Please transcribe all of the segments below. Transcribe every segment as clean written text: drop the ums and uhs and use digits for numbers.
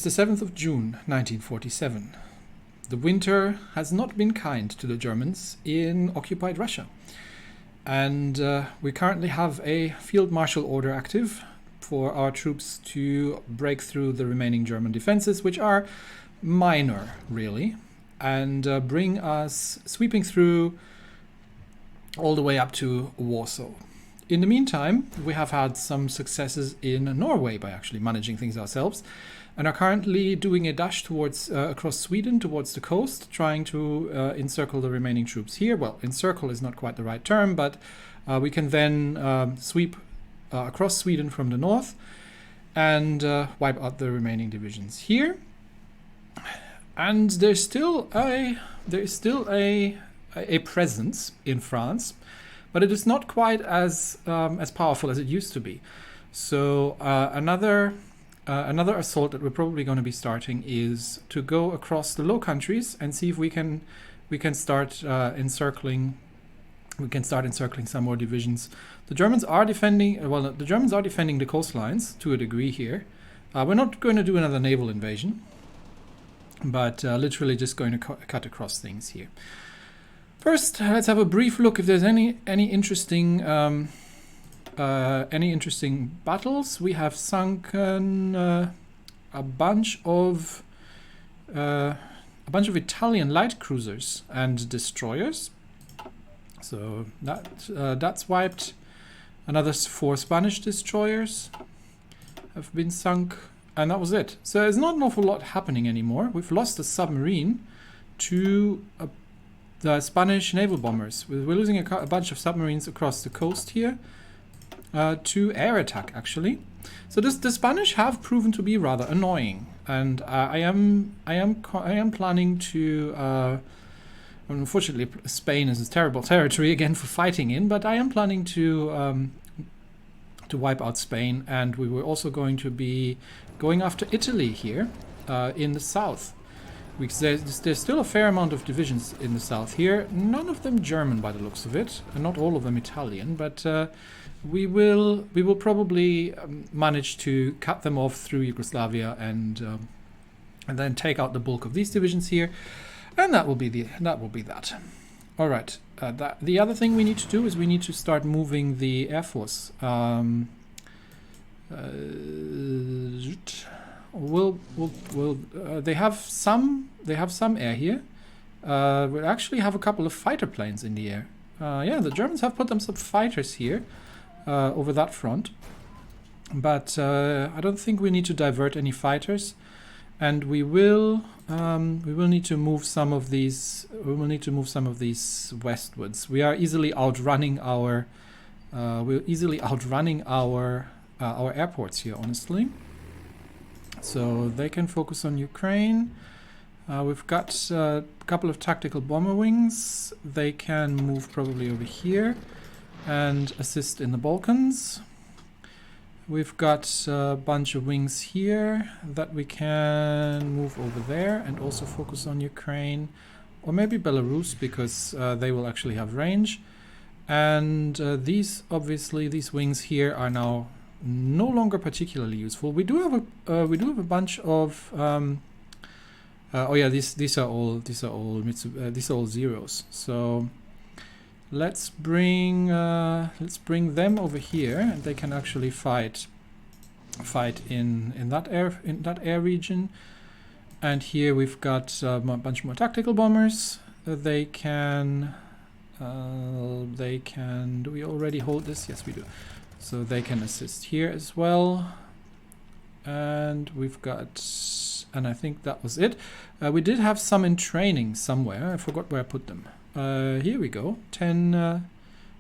the 7th of June 1947. The winter has not been kind to the Germans in occupied Russia. And we currently have a field marshal order active for our troops to break through the remaining German defenses, which are minor, really, and bring us sweeping through all the way up to Warsaw. In the meantime, we have had some successes in Norway by actually managing things ourselves, and are currently doing a dash towards across Sweden towards the coast, trying to encircle the remaining troops here. Well, encircle is not quite the right term, but we can then sweep across Sweden from the north and wipe out the remaining divisions here. And there's still a presence in France, but it is not quite as powerful as it used to be. So another assault that we're probably going to be starting is to go across the Low Countries and see if we can start encircling. We can start encircling some more divisions. The Germans are defending. The Germans are defending the coastlines to a degree here. We're not going to do another naval invasion, but literally just going to cut across things here. First, let's have a brief look if there's any interesting battles. We have sunken a bunch of Italian light cruisers and destroyers. So that's wiped. Another 4 Spanish destroyers have been sunk, and that was it. So there's not an awful lot happening anymore. We've lost a submarine to the Spanish naval bombers. We're losing a bunch of submarines across the coast here to air attack, actually. So the Spanish have proven to be rather annoying, and I am planning to. Unfortunately, Spain is a terrible territory again for fighting in, but I am planning to wipe out Spain, and we were also going to be going after Italy here in the south. Because there's still a fair amount of divisions in the south here, none of them German by the looks of it, and not all of them Italian, but we will probably manage to cut them off through Yugoslavia and then take out the bulk of these divisions here. And that will be that. All right. The other thing we need to do is we need to start moving the Air Force. They have some air here. We actually have a couple of fighter planes in the air. Yeah, the Germans have put them some fighters here over that front, but I don't think we need to divert any fighters. And we will need to move some of these. We will need to move some of these westwards. We are easily outrunning our. Our airports here, honestly. So they can focus on Ukraine. We've got a couple of tactical bomber wings. They can move probably over here and assist in the Balkans. We've got a bunch of wings here that we can move over there and also focus on Ukraine, or maybe Belarus, because they will actually have range. And these wings here are now no longer particularly useful. We do have a bunch of these are all zeros. So let's bring them over here, and they can actually fight in that air region. And here we've got a bunch more tactical bombers. They can. Do we already hold this? Yes, we do. So they can assist here as well. And we've got, and I think that was it. We did have some in training somewhere. I forgot where I put them. Here we go. 10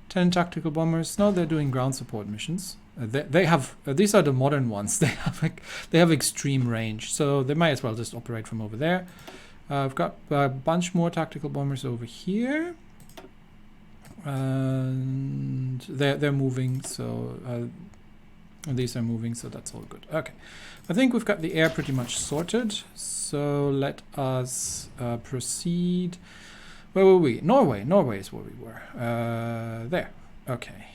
tactical bombers. Now they're doing ground support missions. They have these are the modern ones. They have extreme range, so they might as well just operate from over there. I've got a bunch more tactical bombers over here, and they're moving. So these are moving, so that's all good. Okay, I think we've got the air pretty much sorted. So let us proceed. Where were we? Norway. Norway is where we were. There. Okay.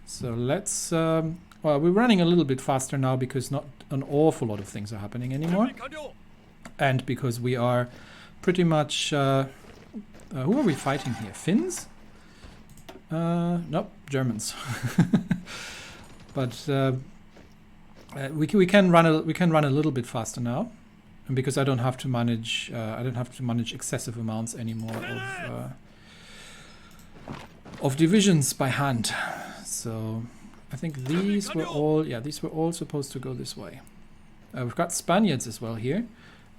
So let's Well, we're running a little bit faster now because not an awful lot of things are happening anymore. And because we are pretty much... who are we fighting here? Finns? Nope, Germans. But we can run a little bit faster now, and because I don't have to manage excessive amounts anymore of divisions by hand. So I think these were all supposed to go this way. We've got Spaniards as well here,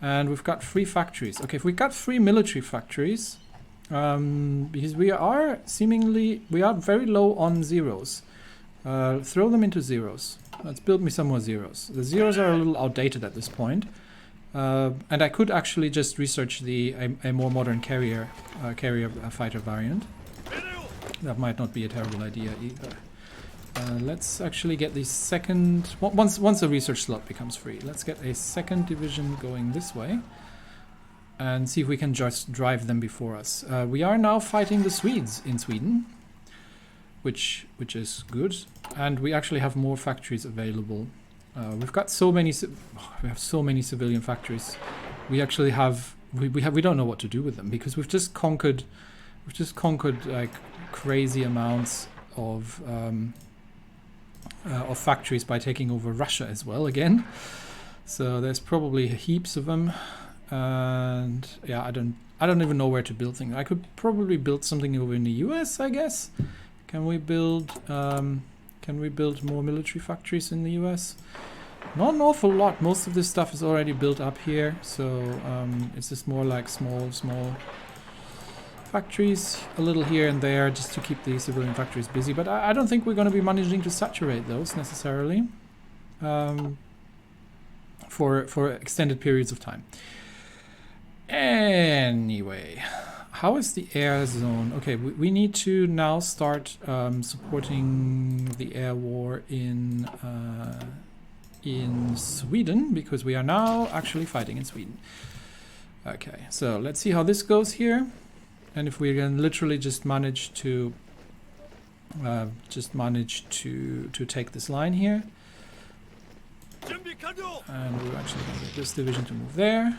and we've got 3 factories. Okay, if we got 3 military factories, because we are very low on zeros. Throw them into zeros. Let's build me some more zeros. The zeros are a little outdated at this point, and I could actually just research a more modern carrier fighter variant. That might not be a terrible idea either. Let's actually get the second... Once a research slot becomes free, let's get a second division going this way and see if we can just drive them before us. We are now fighting the Swedes in Sweden, which is good, and we actually have more factories available. We've got so many... we have so many civilian factories. We actually have... we don't know what to do with them because we've just conquered like crazy amounts of factories by taking over Russia as well again. So there's probably heaps of them, and yeah, I don't even know where to build things. I could probably build something over in the US, I guess. Can we build more military factories in the US? Not an awful lot. Most of this stuff is already built up here, so it's just more like small factories, a little here and there, just to keep the civilian factories busy. But I don't think we're going to be managing to saturate those necessarily for extended periods of time. Anyway, how is the air zone? Okay, we need to now start supporting the air war in Sweden, because we are now actually fighting in Sweden. Okay, so let's see how this goes here. And if we can literally just manage to take this line here, and we're actually going to get this division to move there,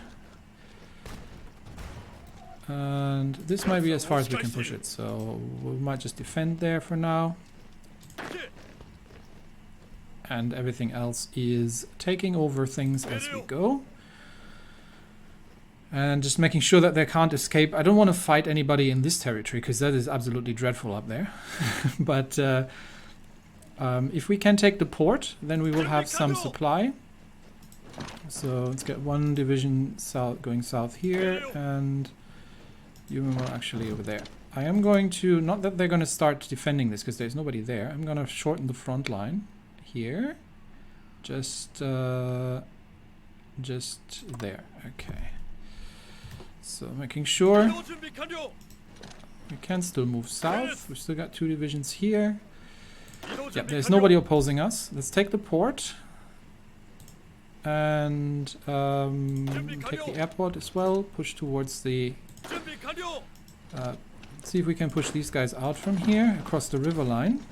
and this might be as far as we can push it, so we might just defend there for now, and everything else is taking over things as we go. And just making sure that they can't escape. I don't want to fight anybody in this territory because that is absolutely dreadful up there. But if we can take the port, then we will have some supply. So let's get one division going south here, and you are actually over there. I am going to, not that they're going to start defending this because there's nobody there. I'm going to shorten the front line here. Just there. Okay. So making sure we can still move south. We've still got 2 divisions here. Yeah, there's nobody opposing us. Let's take the port and take the airport as well. Push towards the... see if we can push these guys out from here across the river line.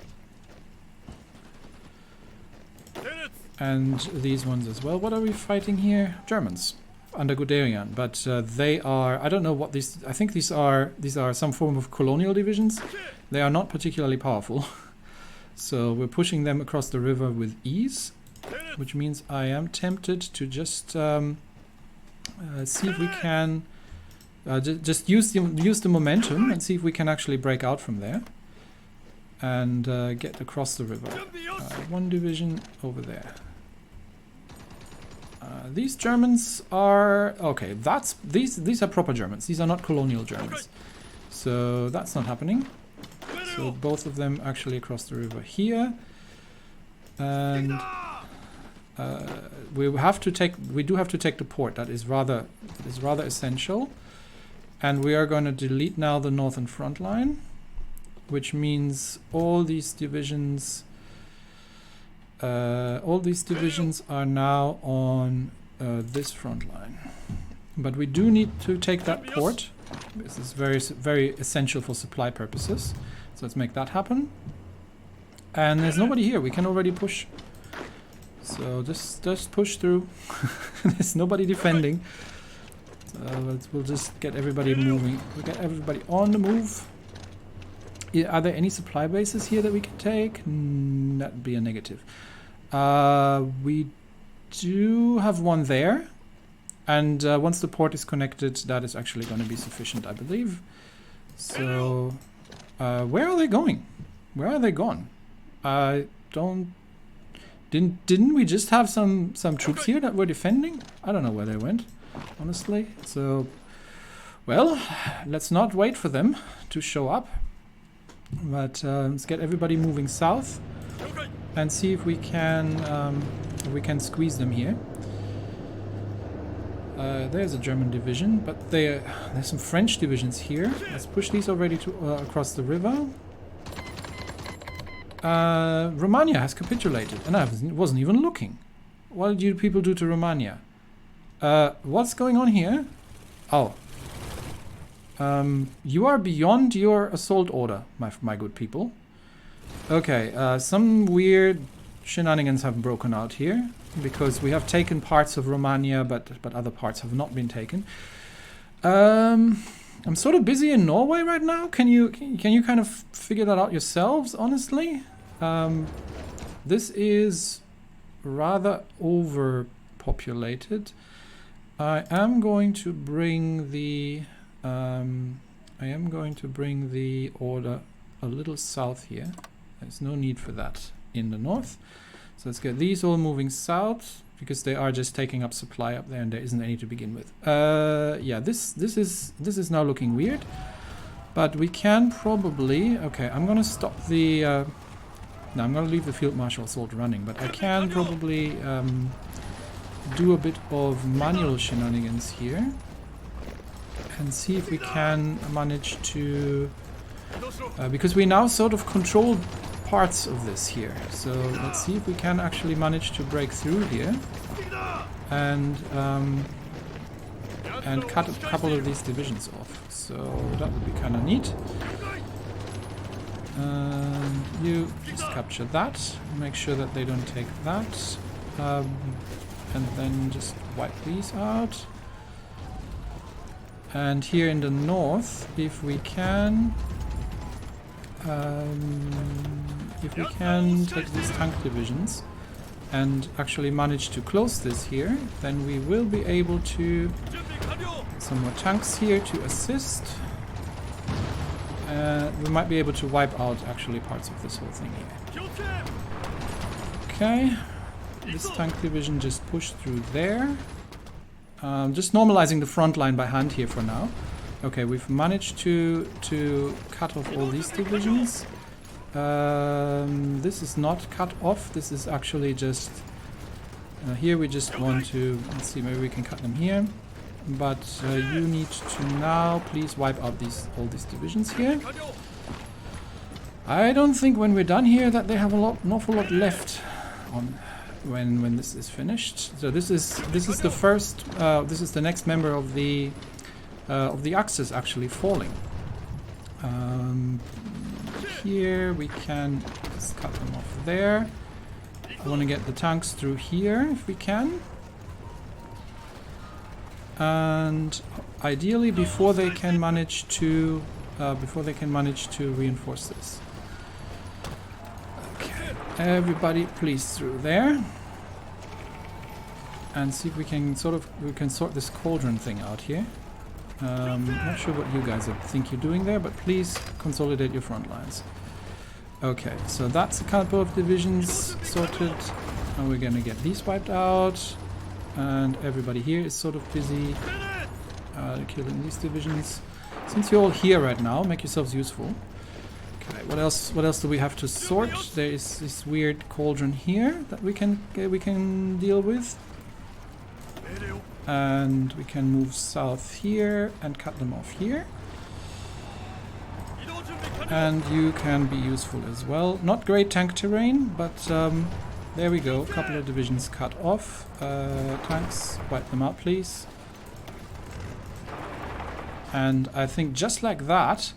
And these ones as well. What are we fighting here? Germans. Under Guderian, but they are, I don't know what these, I think these are some form of colonial divisions. They are not particularly powerful. So we're pushing them across the river with ease, which means I am tempted to just see if we can just use the momentum and see if we can actually break out from there and get across the river. One division over there. These Germans are okay. These are proper Germans. These are not colonial Germans. So that's not happening. So both of them actually across the river here, and we do have to take the port. That is rather essential. And we are going to delete now the northern front line, which means all these divisions are now on this front line. But we do need to take that port. This is very essential for supply purposes. So let's make that happen. And there's nobody here. We can already push. So just push through. There's nobody defending. We'll just get everybody moving. We'll get everybody on the move. Are there any supply bases here that we can take? That'd be a negative. We do have one there. And once the port is connected, that is actually going to be sufficient, I believe. So, where are they going? Where are they gone? I don't... Didn't we just have some troops here that were defending? I don't know where they went, honestly. So, well, let's not wait for them to show up. But let's get everybody moving south and see if we can squeeze them here. There's a German division, but there's some French divisions here. Let's push these already to across the river. Romania has capitulated, and I wasn't even looking. What did you people do to Romania? What's going on here? Oh. You are beyond your assault order, my good people. Okay, some weird shenanigans have broken out here, because we have taken parts of Romania, but other parts have not been taken. I'm sort of busy in Norway right now. Can you kind of figure that out yourselves, honestly? This is rather overpopulated. I am going to bring the order a little south here. There's no need for that in the north. So let's get these all moving south, because they are just taking up supply up there and there isn't any to begin with. Yeah, this is now looking weird. But we can probably... Okay, I'm gonna stop the... no, I'm gonna leave the Field Marshal Assault running, but I can probably do a bit of manual shenanigans here and see if we can manage to... because we now sort of control parts of this here. So let's see if we can actually manage to break through here and cut a couple of these divisions off. So that would be kind of neat. You just capture that, make sure that they don't take that, and then just wipe these out. And here in the north, if we can take these tank divisions and actually manage to close this here, then we will be able to... Some more tanks here to assist. We might be able to wipe out actually parts of this whole thing here. Okay, this tank division just pushed through there. Just normalizing the front line by hand here for now. Okay, we've managed to cut off all these divisions. This is not cut off, this is actually just... here we just want to... Let's see, maybe we can cut them here. But you need to now please wipe out all these divisions here. I don't think when we're done here that they have an awful lot left on when this is finished. So this is the first... this is the next member of the Axis actually falling. Here we can just cut them off there. I want to get the tanks through here if we can. And ideally before they can manage to reinforce this. Okay, everybody please through there. And see if we can sort this cauldron thing out here. Not sure what you guys think you're doing there, but please consolidate your front lines. Okay, so that's a couple of divisions sorted. And we're gonna get these wiped out. And everybody here is sort of busy killing these divisions. Since you're all here right now, make yourselves useful. Okay, what else do we have to sort? There is this weird cauldron here that we can deal with. And we can move south here and cut them off here. And you can be useful as well. Not great tank terrain, but there we go. A couple of divisions cut off. Tanks, wipe them out, please. And I think just like that,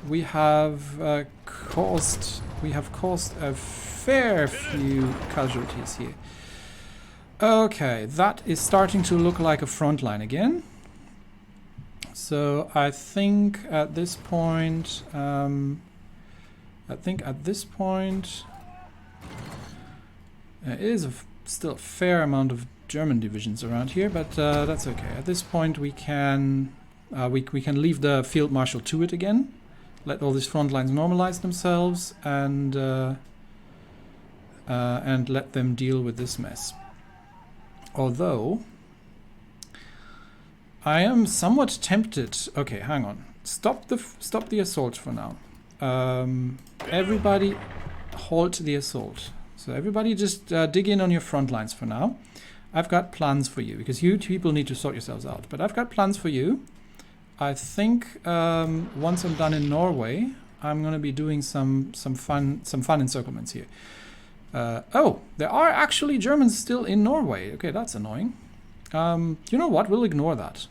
we have caused we have caused a fair few casualties here. Okay, that is starting to look like a front line again. So I think at this point, there is still a fair amount of German divisions around here, but that's okay. At this point, we can leave the field marshal to it again, let all these front lines normalize themselves, and let them deal with this mess. Although I am somewhat tempted. Okay, hang on. Stop the assault for now. Everybody, halt the assault. So everybody, just dig in on your front lines for now. I've got plans for you because you people need to sort yourselves out. But I've got plans for you. I think once I'm done in Norway, I'm gonna be doing some fun encirclements here. Oh, there are actually Germans still in Norway. Okay, that's annoying. You know what? We'll ignore that.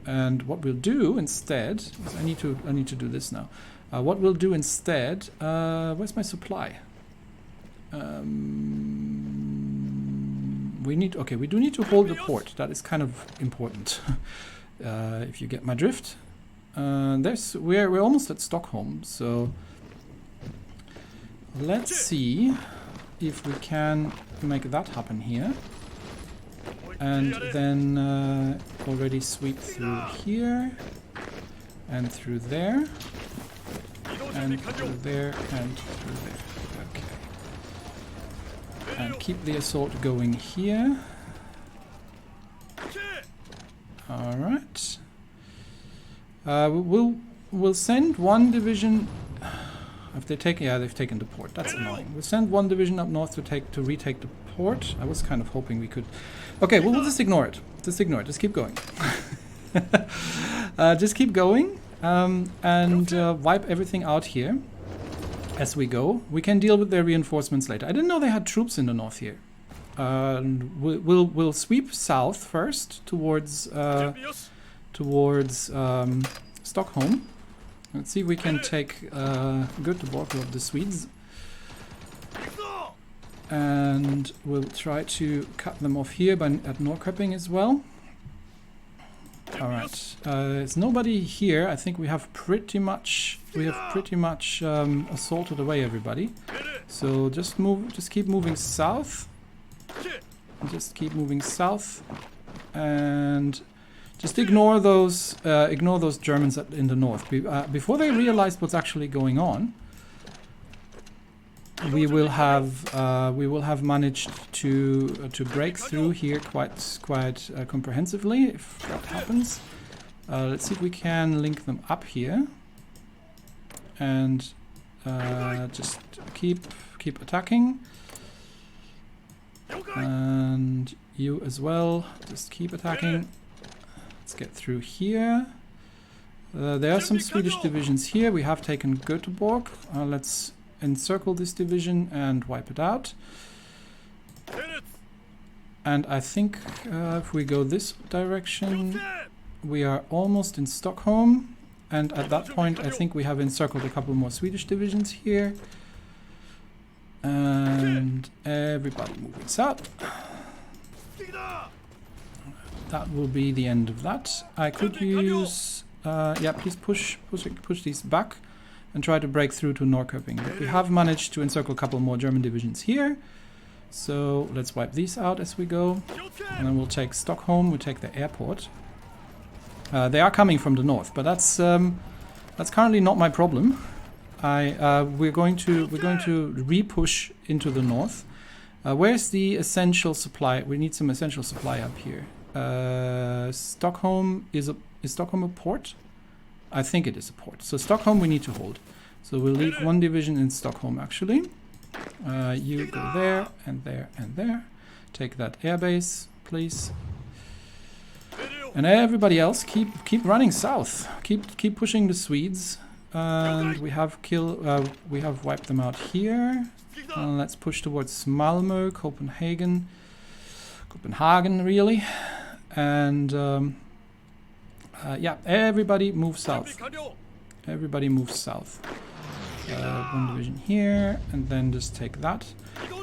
And what we'll do instead is I need to do this now. What we'll do instead? Where's my supply? We do need to hold the port. That is kind of important. If you get my drift. We're almost at Stockholm, so let's see if we can make that happen here. And then already sweep through here and through there and through there and through there. Okay. And keep the assault going here. All right. We'll send one division. If they take, yeah, they've taken the port. That's annoying. We'll send one division up north to retake the port. I was kind of hoping we could. Okay, well, we'll just ignore it. Just ignore it. Just keep going. Just keep going and wipe everything out here as we go. We can deal with their reinforcements later. I didn't know they had troops in the north here. We'll sweep south first towards Stockholm. Let's see if we can take Göteborg of the Swedes. And we'll try to cut them off here at Norrköping as well. Alright, there's nobody here. I think we have pretty much assaulted away everybody. So just keep moving south. Just keep moving south. And just ignore those Germans in the north. Before they realize what's actually going on, we will have managed to break through here quite comprehensively. If that happens, let's see if we can link them up here, and just keep attacking. And you as well, just keep attacking. Let's get through here. There are some Swedish divisions here. We have taken Göteborg. Let's encircle this division and wipe it out. And I think if we go this direction, we are almost in Stockholm. And at that point, I think we have encircled a couple more Swedish divisions here. And everybody moving south. That will be the end of that. I could use... yeah, please push these back and try to break through to Norrköping. But we have managed to encircle a couple more German divisions here. So let's wipe these out as we go. And then we'll take Stockholm, we'll take the airport. They are coming from the north, but that's currently not my problem. We're going to re-push into the north. Where's the essential supply? We need some essential supply up here. Stockholm is Stockholm a port? I think it is a port. So Stockholm we need to hold. So we'll leave one division in Stockholm actually. You go there and there and there. Take that airbase, please. And everybody else keep running south. Keep pushing the Swedes. And we have wiped them out here. Let's push towards Malmö, Copenhagen really. And yeah, everybody move south. Everybody moves south. One division here, and then just take that.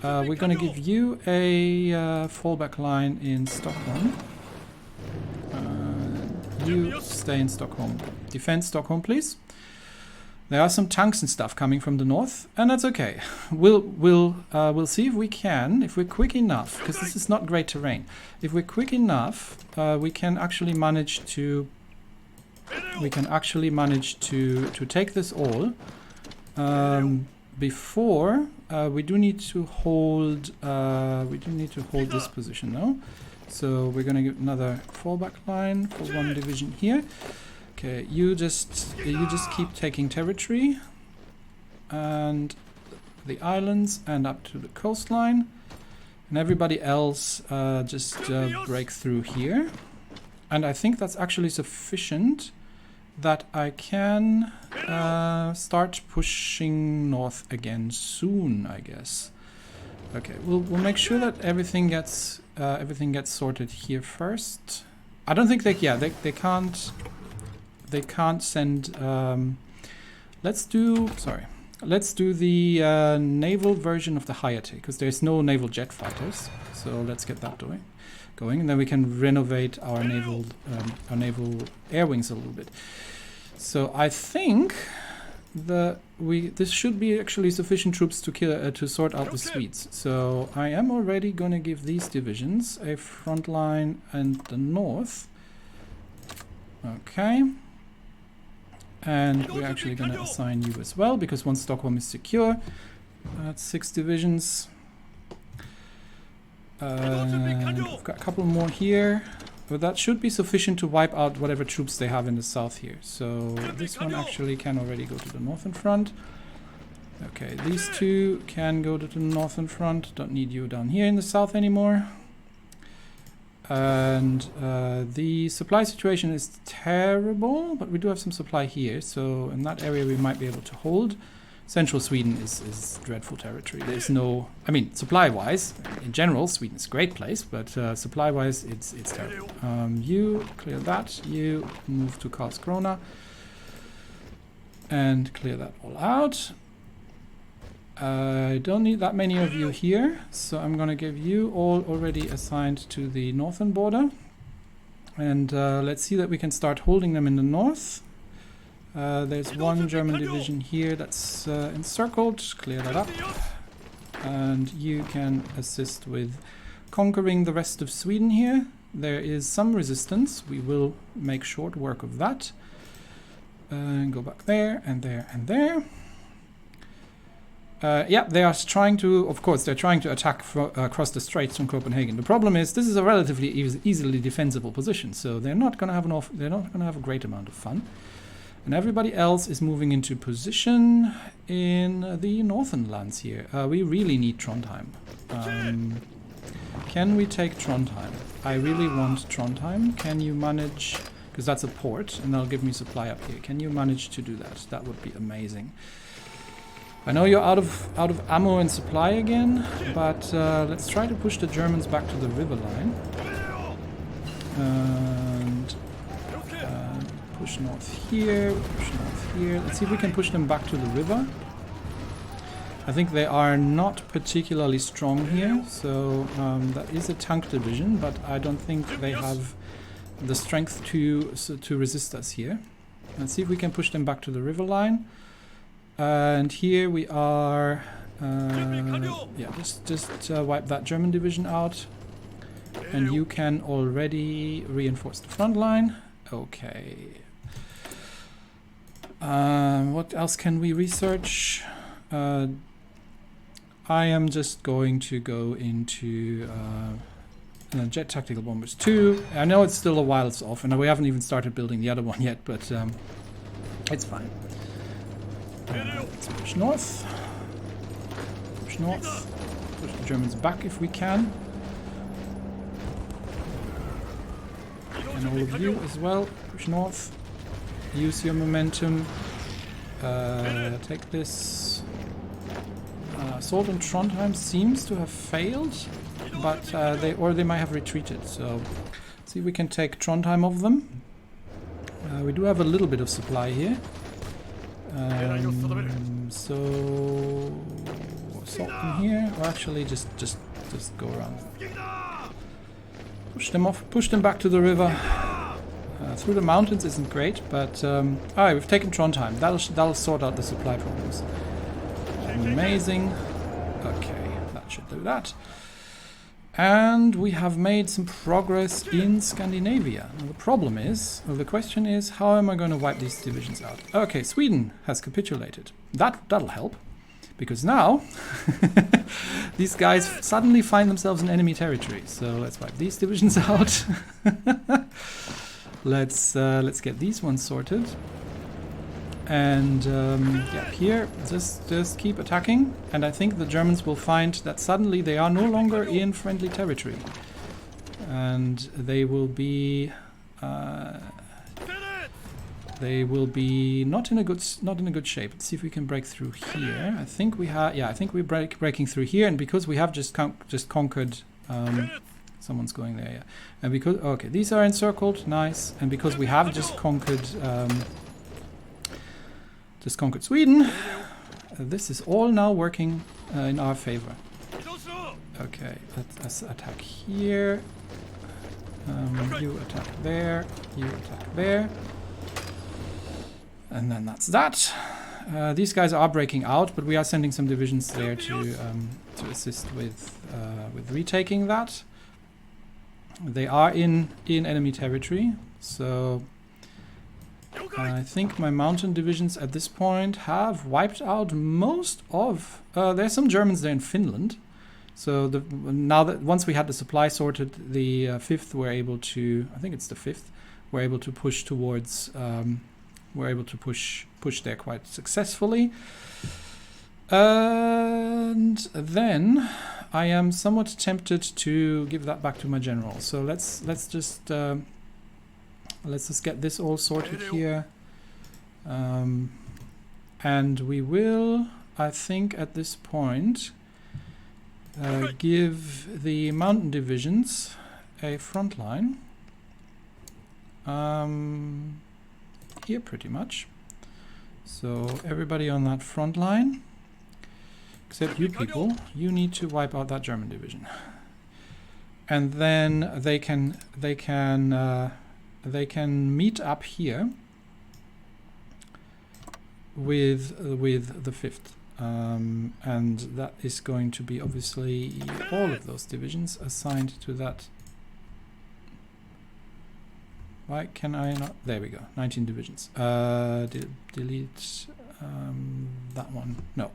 We're going to give you a fallback line in Stockholm. You stay in Stockholm. Defend Stockholm, please. There are some tanks and stuff coming from the north, and that's okay. We'll see if we can, if we're quick enough, because this is not great terrain. If we're quick enough, we can actually manage to take this all. Before we do need to hold this position now. So we're gonna get another fallback line for one division here. Okay, you just keep taking territory and the islands and up to the coastline, and everybody else just break through here. And I think that's actually sufficient that I can start pushing north again soon, I guess. Okay, we'll make sure that everything gets sorted here first. I don't think they can't send. Let's do the naval version of the Hayate, because there's no naval jet fighters. So let's get that going, and then we can renovate our naval air wings a little bit. So I think this should be actually sufficient troops to sort out the Swedes. So I am already going to give these divisions a front line in the north. Okay. And we're actually going to assign you as well, because once Stockholm is secure, that's 6 divisions. And we've got a couple more here. But that should be sufficient to wipe out whatever troops they have in the south here. So this one actually can already go to the northern front. Okay, these two can go to the northern front. Don't need you down here in the south anymore. And the supply situation is terrible, but we do have some supply here. So in that area we might be able to hold. Central Sweden is dreadful territory. There's no, I mean, supply-wise, in general, Sweden is a great place, but supply-wise, it's terrible. You clear that. You move to Karlskrona and clear that all out. I don't need that many of you here, so I'm going to give you all already assigned to the northern border. And let's see that we can start holding them in the north. There's one German division here that's encircled. Clear that up. And you can assist with conquering the rest of Sweden here. There is some resistance. We will make short work of that. Go back there and there and there. Yeah, they are trying to, of course, they're trying to attack across the straits from Copenhagen. The problem is this is a relatively easily defensible position, so they're not going to have a great amount of fun. And everybody else is moving into position in the northern lands here. We really need Trondheim. Can we take Trondheim? I really want Trondheim. Can you manage? Because that's a port, and they'll give me supply up here. Can you manage to do that? That would be amazing. I know you're out of ammo and supply again, but let's try to push the Germans back to the river line. And push north here, push north here. Let's see if we can push them back to the river. I think they are not particularly strong here, so that is a tank division, but I don't think they have the strength to resist us here. Let's see if we can push them back to the river line. And here we are. Yeah, just wipe that German division out, and you can already reinforce the front line. Okay. What else can we research? I am just going to go into Jet Tactical Bombers 2. I know it's still a while off, and we haven't even started building the other one yet, but it's fine. Let's push north. Push north. Push the Germans back if we can. And all of you as well. Push north. Use your momentum. Take this. Assault on Trondheim seems to have failed, but they might have retreated. So let's see if we can take Trondheim of them. We do have a little bit of supply here. So assault from here, or actually just go around. Push them off. Push them back to the river. Through the mountains isn't great, but alright, we've taken Trondheim. That'll sort out the supply problems. Amazing. Okay, that should do that. And we have made some progress in Scandinavia. Now the problem is, or the question is, how am I going to wipe these divisions out? Okay, Sweden has capitulated. That'll help, because now these guys suddenly find themselves in enemy territory. So let's wipe these divisions out. Let's get these ones sorted. And yeah, here, just keep attacking. And I think the Germans will find that suddenly they are no longer in friendly territory. And they will be not in a good shape. Let's see if we can break through here. I think we have, yeah, I think we're breaking through here, and because we have just conquered, someone's going there, yeah. And because, okay, these are encircled, nice. And because we have just conquered Sweden, this is all now working in our favor. Okay, let's attack here. You attack there. You attack there. And then that's that. These guys are breaking out, but we are sending some divisions there to assist with retaking that. They are in enemy territory, so I think my mountain divisions at this point have wiped out most of. There's some Germans there in Finland. So now that once we had the supply sorted, the 5th were able to. I think it's the 5th. We're able to push towards. We're able to push there quite successfully. And then I am somewhat tempted to give that back to my general. So let's just get this all sorted here. And we will, I think, at this point, give the mountain divisions a front line. Here, pretty much. So everybody on that front line, except you people, you need to wipe out that German division, and then they can meet up here with the 5th, and that is going to be obviously all of those divisions assigned to that. Why can I not? There we go. 19 divisions. Delete that one. No.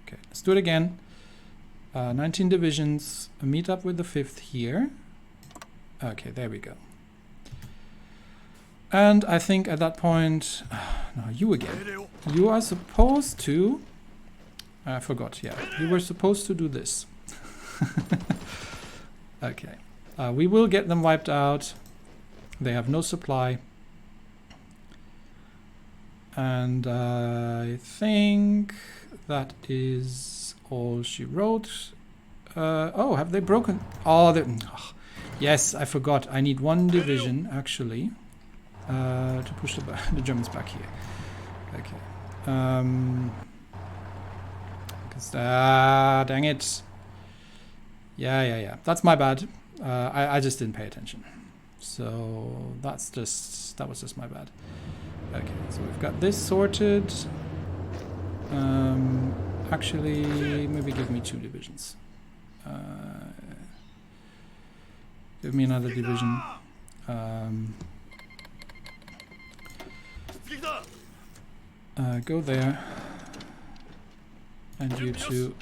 Okay, let's do it again. 19 divisions. Meet up with the 5th here. Okay, there we go. And I think at that point, no, you again. You are supposed to. I forgot. Yeah, you were supposed to do this. Okay. We will get them wiped out. They have no supply, and I think that is all she wrote. Oh, have they broken? Oh, yes, I forgot. I need one division actually to push the Germans back here. Okay. Dang it. Yeah. That's my bad. I just didn't pay attention. So that was just my bad. Okay, so we've got this sorted. Actually, maybe give me 2 divisions. Give me another division. Go there. And you two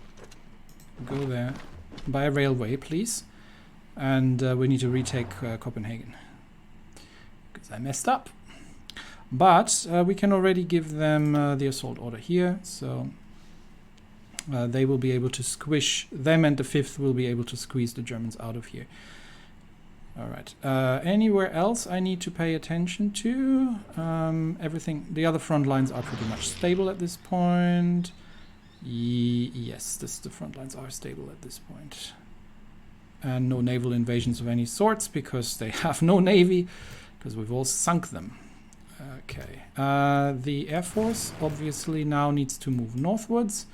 go there. By a railway, please. And we need to retake Copenhagen, because I messed up. But we can already give them the assault order here, so they will be able to squish them, and the 5th will be able to squeeze the Germans out of here. All right. Anywhere else I need to pay attention to? Everything. The other front lines are pretty much stable at this point. Yes, the front lines are stable at this point. And no naval invasions of any sorts, because they have no navy, because we've all sunk them. Okay. The Air Force obviously now needs to move northwards.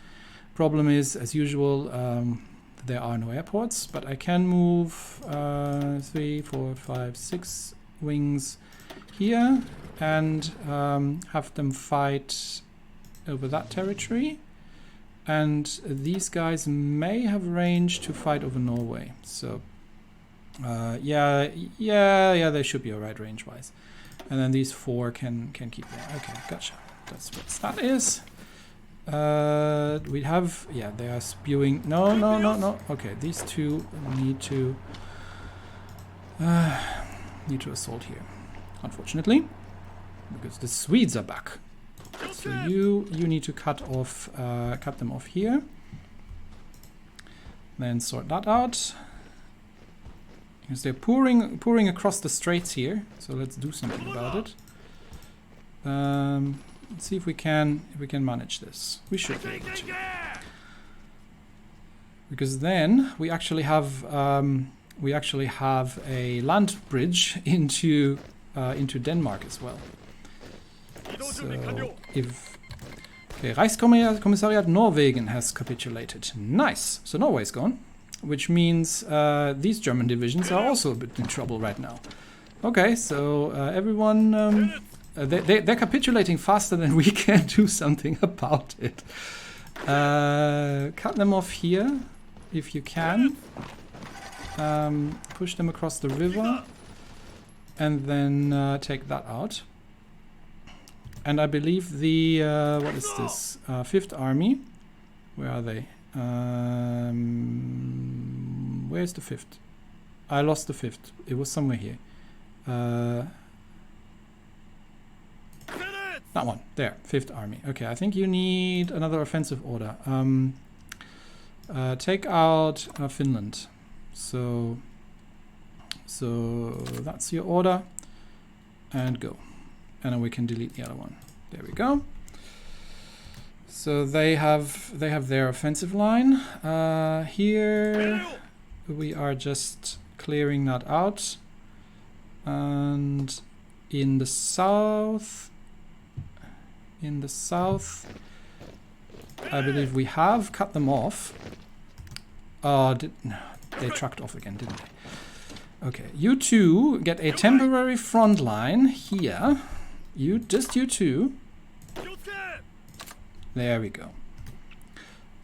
Problem is, as usual, there are no airports, but I can move 3, 4, 5, 6 wings here and have them fight over that territory. And these guys may have range to fight over Norway. So, yeah, they should be alright range-wise. And then these 4 can keep there. Okay, gotcha. That's what that is. We have, yeah, they are spewing. No. Okay, these 2 need to assault here, unfortunately, because the Swedes are back. So you need to cut them off here. Then sort that out. Because they're pouring across the straits here. So let's do something about it. Let's see if we can manage this. We should be able to. Because then we actually have a land bridge into Denmark as well. So if Reichskommissariat Norwegen has capitulated. Nice. So Norway's gone, which means these German divisions are also a bit in trouble right now. Okay, so everyone, they're capitulating faster than we can do something about it. Cut them off here if you can. Push them across the river and then take that out. And I believe the, what is this? 5th Army. Where are they? Where's the 5th? I lost the 5th. It was somewhere here. That one. There. 5th Army. Okay, I think you need another offensive order. Take out Finland. So that's your order. And go. And then we can delete the other one. There we go. So they have their offensive line. Here we are just clearing that out. And in the south, I believe we have cut them off. They trucked off again, didn't they? Okay, you 2 get a temporary front line here. You two. There we go.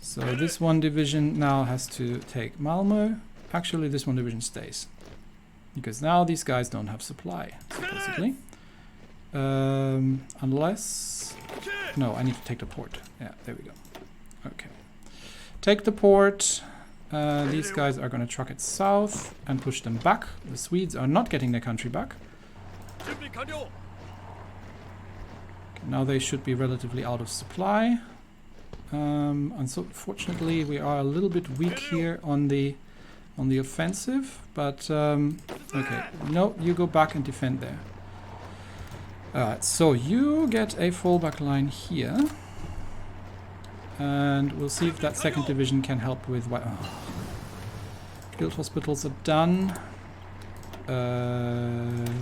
So this one division now has to take Malmö. Actually, this one division stays. Because now these guys don't have supply, supposedly. Unless... No, I need to take the port. Yeah, there we go. Okay. Take the port. These guys are going to truck it south and push them back. The Swedes are not getting their country back. Now they should be relatively out of supply. Unfortunately, we are a little bit weak here on the offensive, but okay. No, you go back and defend there. Alright, so you get a fallback line here. And we'll see if that 2nd division can help with... Guild hospitals are done.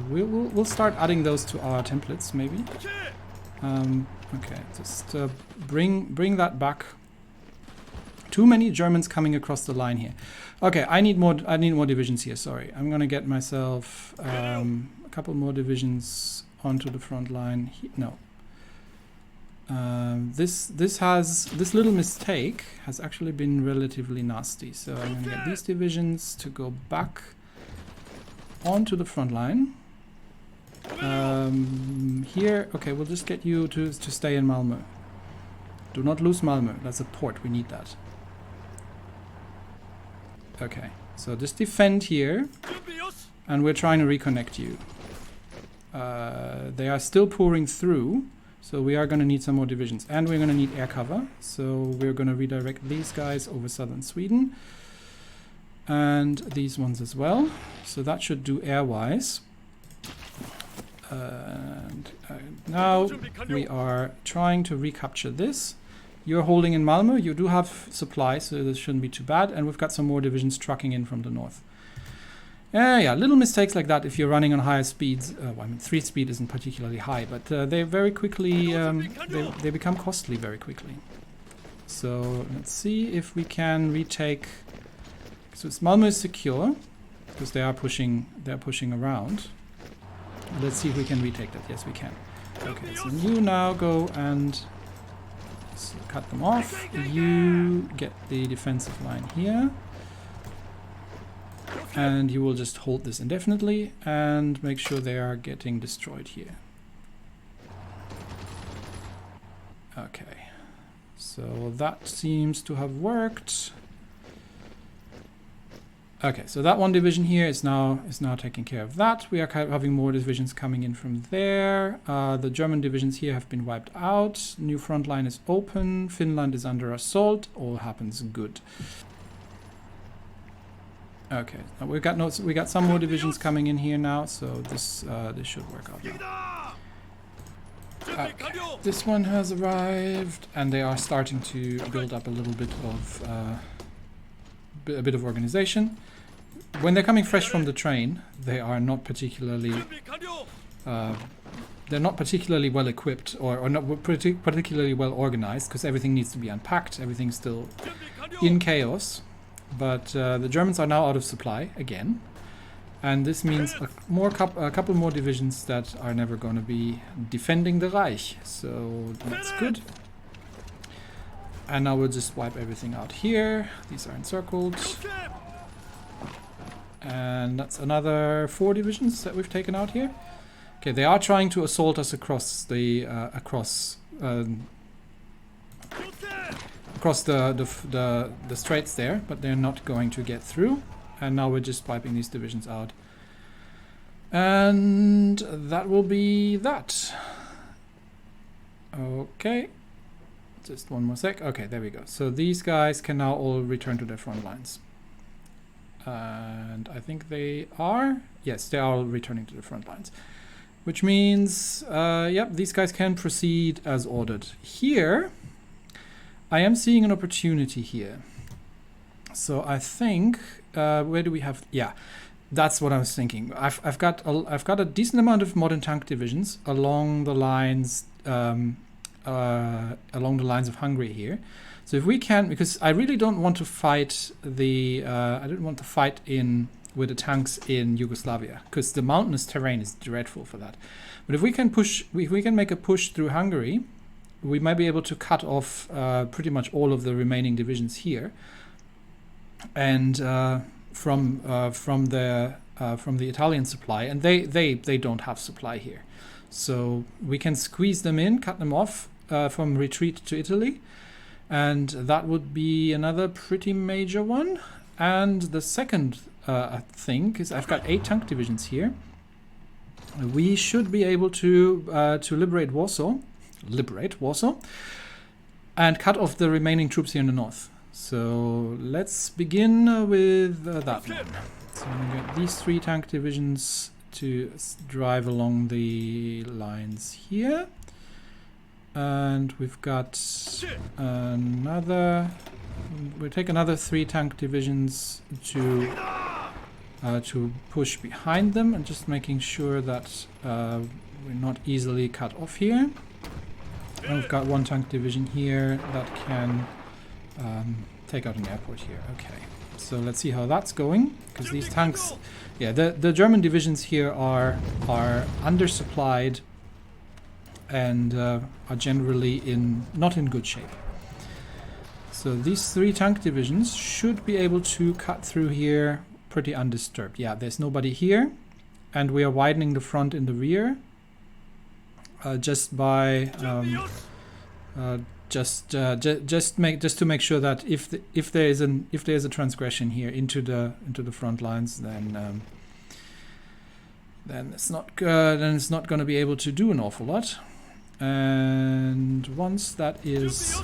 We'll start adding those to our templates, maybe. Okay, just bring that back. Too many Germans coming across the line here. Okay, I need more divisions here. Sorry, I'm gonna get myself a couple more divisions onto the front line. No. This little mistake has actually been relatively nasty. So I'm gonna get these divisions to go back onto the front line. Here, okay, we'll just get you to stay in Malmö. Do not lose Malmö. That's a port. We need that. Okay, so just defend here, and we're trying to reconnect you. They are still pouring through, so we are going to need some more divisions, and we're going to need air cover. So we're going to redirect these guys over southern Sweden, and these ones as well. So that should do air-wise. And now we are trying to recapture this. You're holding in Malmö. You do have supply, so this shouldn't be too bad. And we've got some more divisions trucking in from the north. Yeah, little mistakes like that if you're running on higher speeds. I mean, 3 speed isn't particularly high, but they very quickly, they become costly very quickly. So let's see if we can retake. So Malmö is secure because they're pushing around. Let's see if we can retake that. Yes, we can. Okay, so you now go and cut them off. You get the defensive line here. And you will just hold this indefinitely and make sure they are getting destroyed here. Okay, so that seems to have worked. Okay, so that one division here is now taking care of that. We are having more divisions coming in from there. The German divisions here have been wiped out. New front line is open. Finland is under assault. All happens good. Okay, we got some more divisions coming in here now, so this should work out now. Okay. This one has arrived, and they are starting to build up a little bit of organization. When they're coming fresh from the train, they are not particularly well equipped or not particularly well organized, because everything needs to be unpacked. Everything's still in chaos. But the Germans are now out of supply again, and this means a couple more divisions that are never going to be defending the Reich. So that's good. And now we'll just wipe everything out here. These are encircled. And that's another 4 divisions that we've taken out here. Okay, they are trying to assault us across the straits there, but they're not going to get through. And now we're just wiping these divisions out. And that will be that. Okay. Just one more sec. Okay, there we go. So these guys can now all return to their front lines. And I think they are. Yes, they are all returning to the front lines. Which means, yep, these guys can proceed as ordered. Here, I am seeing an opportunity here. So I think, where do we have? Yeah, that's what I was thinking. I've got a decent amount of modern tank divisions along the lines of Hungary here. So if we can, because I really don't want to fight I don't want to fight with the tanks in Yugoslavia, because the mountainous terrain is dreadful for that. But if we can make a push through Hungary, we might be able to cut off pretty much all of the remaining divisions here, and from the Italian supply, and they don't have supply here, so we can squeeze them in, cut them off from retreat to Italy, and that would be another pretty major one. And the second thing is I've got 8 tank divisions here. We should be able to liberate Warsaw, and cut off the remaining troops here in the north. So let's begin with that one. So I'm going to get these 3 tank divisions to drive along the lines here. And we've got we'll take another 3 tank divisions to push behind them, and just making sure that we're not easily cut off here. And we've got 1 tank division here that can take out an airport here. Okay, so let's see how that's going, because these tanks, yeah, the German divisions here are undersupplied and are generally not in good shape. So these 3 tank divisions should be able to cut through here pretty undisturbed. Yeah, there's nobody here, and we are widening the front in the rear just by just to make sure that if there is a transgression here into the front lines, then it's not going to be able to do an awful lot. And once that is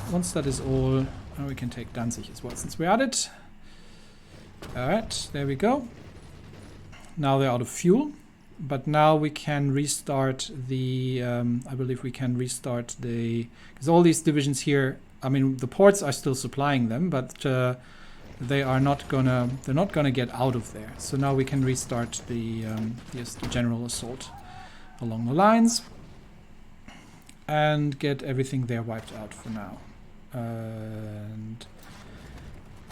all, we can take Danzig as well since we're at it. All right, there we go. Now they're out of fuel, but now we can restart the. I believe we can restart because all these divisions here. I mean, the ports are still supplying them, but they're not gonna get out of there. So now we can restart the general assault along the lines and get everything there wiped out for now. And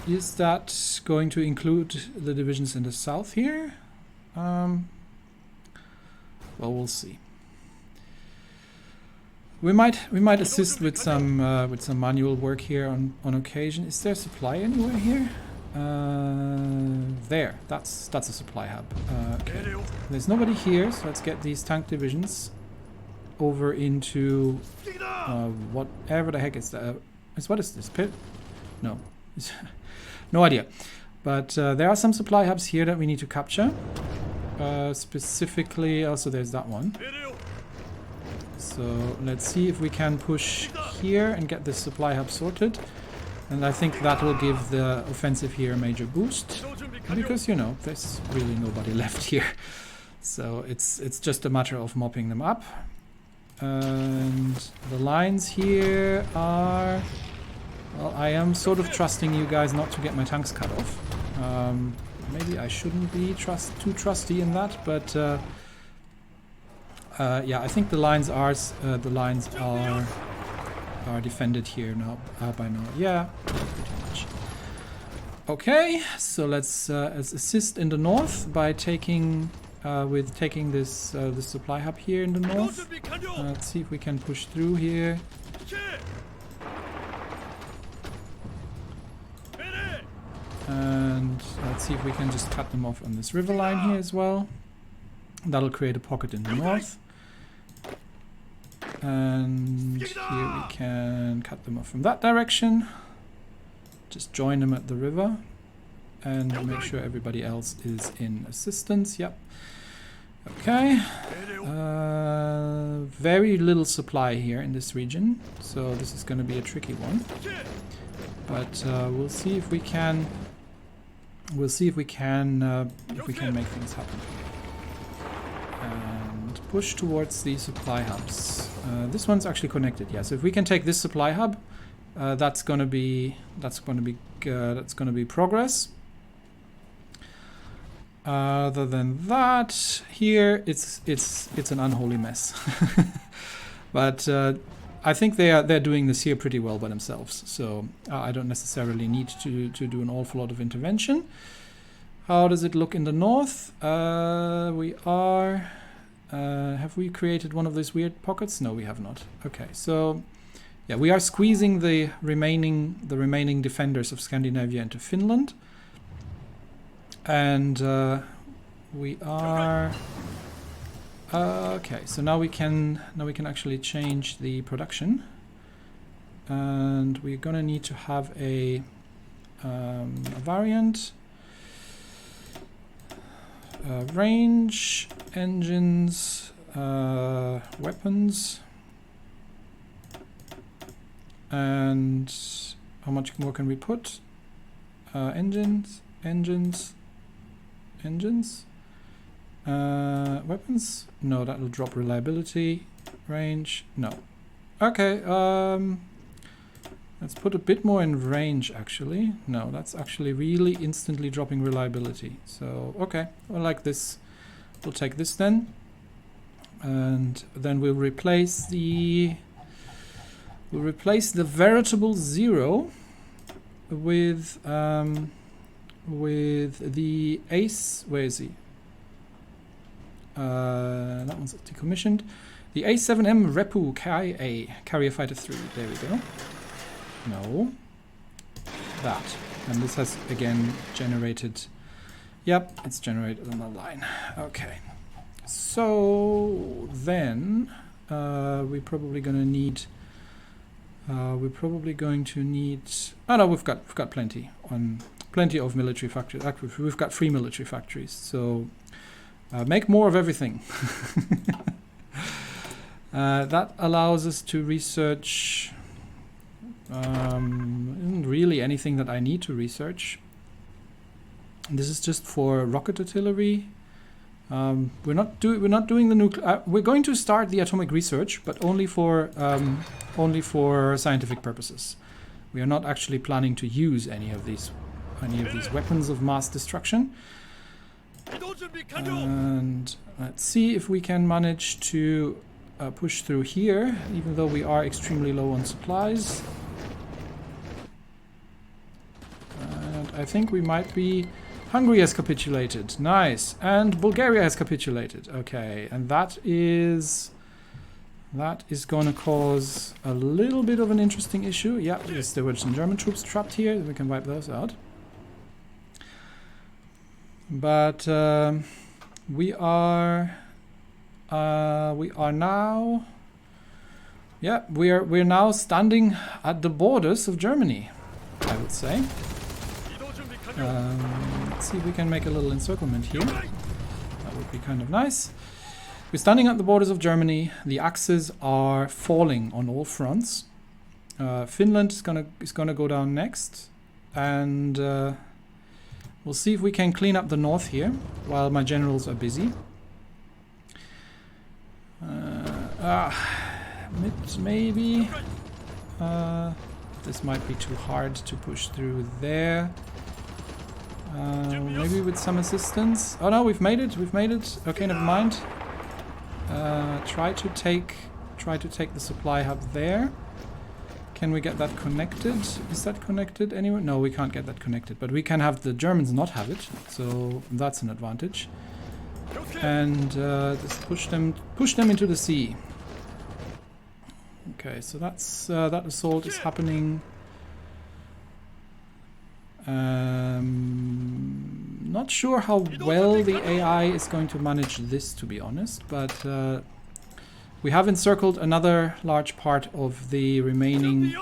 is that going to include the divisions in the south here? Well, we'll see. We might assist with some manual work here on occasion. Is there supply anywhere here? There. That's a supply hub. Okay. There's nobody here, so let's get these tank divisions over into whatever the heck is that. What is this pit? No, no idea. But there are some supply hubs here that we need to capture. Specifically, also there's that one. So let's see if we can push here and get this supply hub sorted. And I think that will give the offensive here a major boost. Because, you know, there's really nobody left here. So it's just a matter of mopping them up. And the lines here are... Well, I am sort of trusting you guys not to get my tanks cut off. Maybe I shouldn't be too trusty in that, but... yeah, I think the lines are defended here now by now. Yeah, pretty much. Okay, so let's assist in the north by taking this this supply hub here in the north. Let's see if we can push through here. And let's see if we can just cut them off on this river line here as well. That'll create a pocket in the north. And here we can cut them off from that direction. Just join them at the river. And make sure everybody else is in assistance. Yep. Okay. Very little supply here in this region. So this is going to be a tricky one. But we'll see if we can... We'll see if we can make things happen. And push towards the supply hubs. This one's actually connected, yeah. So if we can take this supply hub, that's gonna be progress. Other than that, here it's an unholy mess. But I think they're doing this here pretty well by themselves. So I don't necessarily need to do an awful lot of intervention. How does it look in the north? We are... have we created one of those weird pockets? No, we have not. Okay, so yeah, we are squeezing the remaining defenders of Scandinavia into Finland, and we are okay. So now we can actually change the production, and we're gonna need to have a variant. Range, engines, weapons, and how much more can we put? Engines, weapons? No, that will drop reliability. Range? No. Okay, let's put a bit more in range, actually. No, that's actually really instantly dropping reliability. So, okay, I like this. We'll take this then. And then we'll replace the veritable zero with the ace. Where is he? That one's decommissioned. The A7M Repu KA, Carrier Fighter 3. There we go. No. That. And this has again generated... Yep, it's generated on the line. Okay. So then we're probably going to need... Oh no, we've got plenty of military factories. Actually, we've got 3 military factories. So make more of everything. That allows us to research... isn't really anything that I need to research. This is just for rocket artillery. We're not doing the nuclear. We're going to start the atomic research, but only for scientific purposes. We are not actually planning to use any of these any of these weapons of mass destruction. And let's see if we can manage to push through here, even though we are extremely low on supplies. And I think we might be... Hungary has capitulated. Nice. And Bulgaria has capitulated. Okay, and that is going to cause a little bit of an interesting issue. Yeah, yes, there were some German troops trapped here. We can wipe those out. But we are now, yeah, we're now standing at the borders of Germany, I would say. Let's see if we can make a little encirclement here. That would be kind of nice. We're standing at the borders of Germany. The axes are falling on all fronts. Finland is gonna go down next, and we'll see if we can clean up the north here while my generals are busy. Maybe this might be too hard to push through there. Maybe with some assistance. Oh no, we've made it. We've made it. Okay, never mind. Try to take the supply hub there. Can we get that connected? Is that connected anywhere? No, we can't get that connected, but we can have the Germans not have it, so that's an advantage. And just push them into the sea. Okay, so that's that assault is happening. Not sure how well the AI is going to manage this, to be honest, but we have encircled another large part of the remaining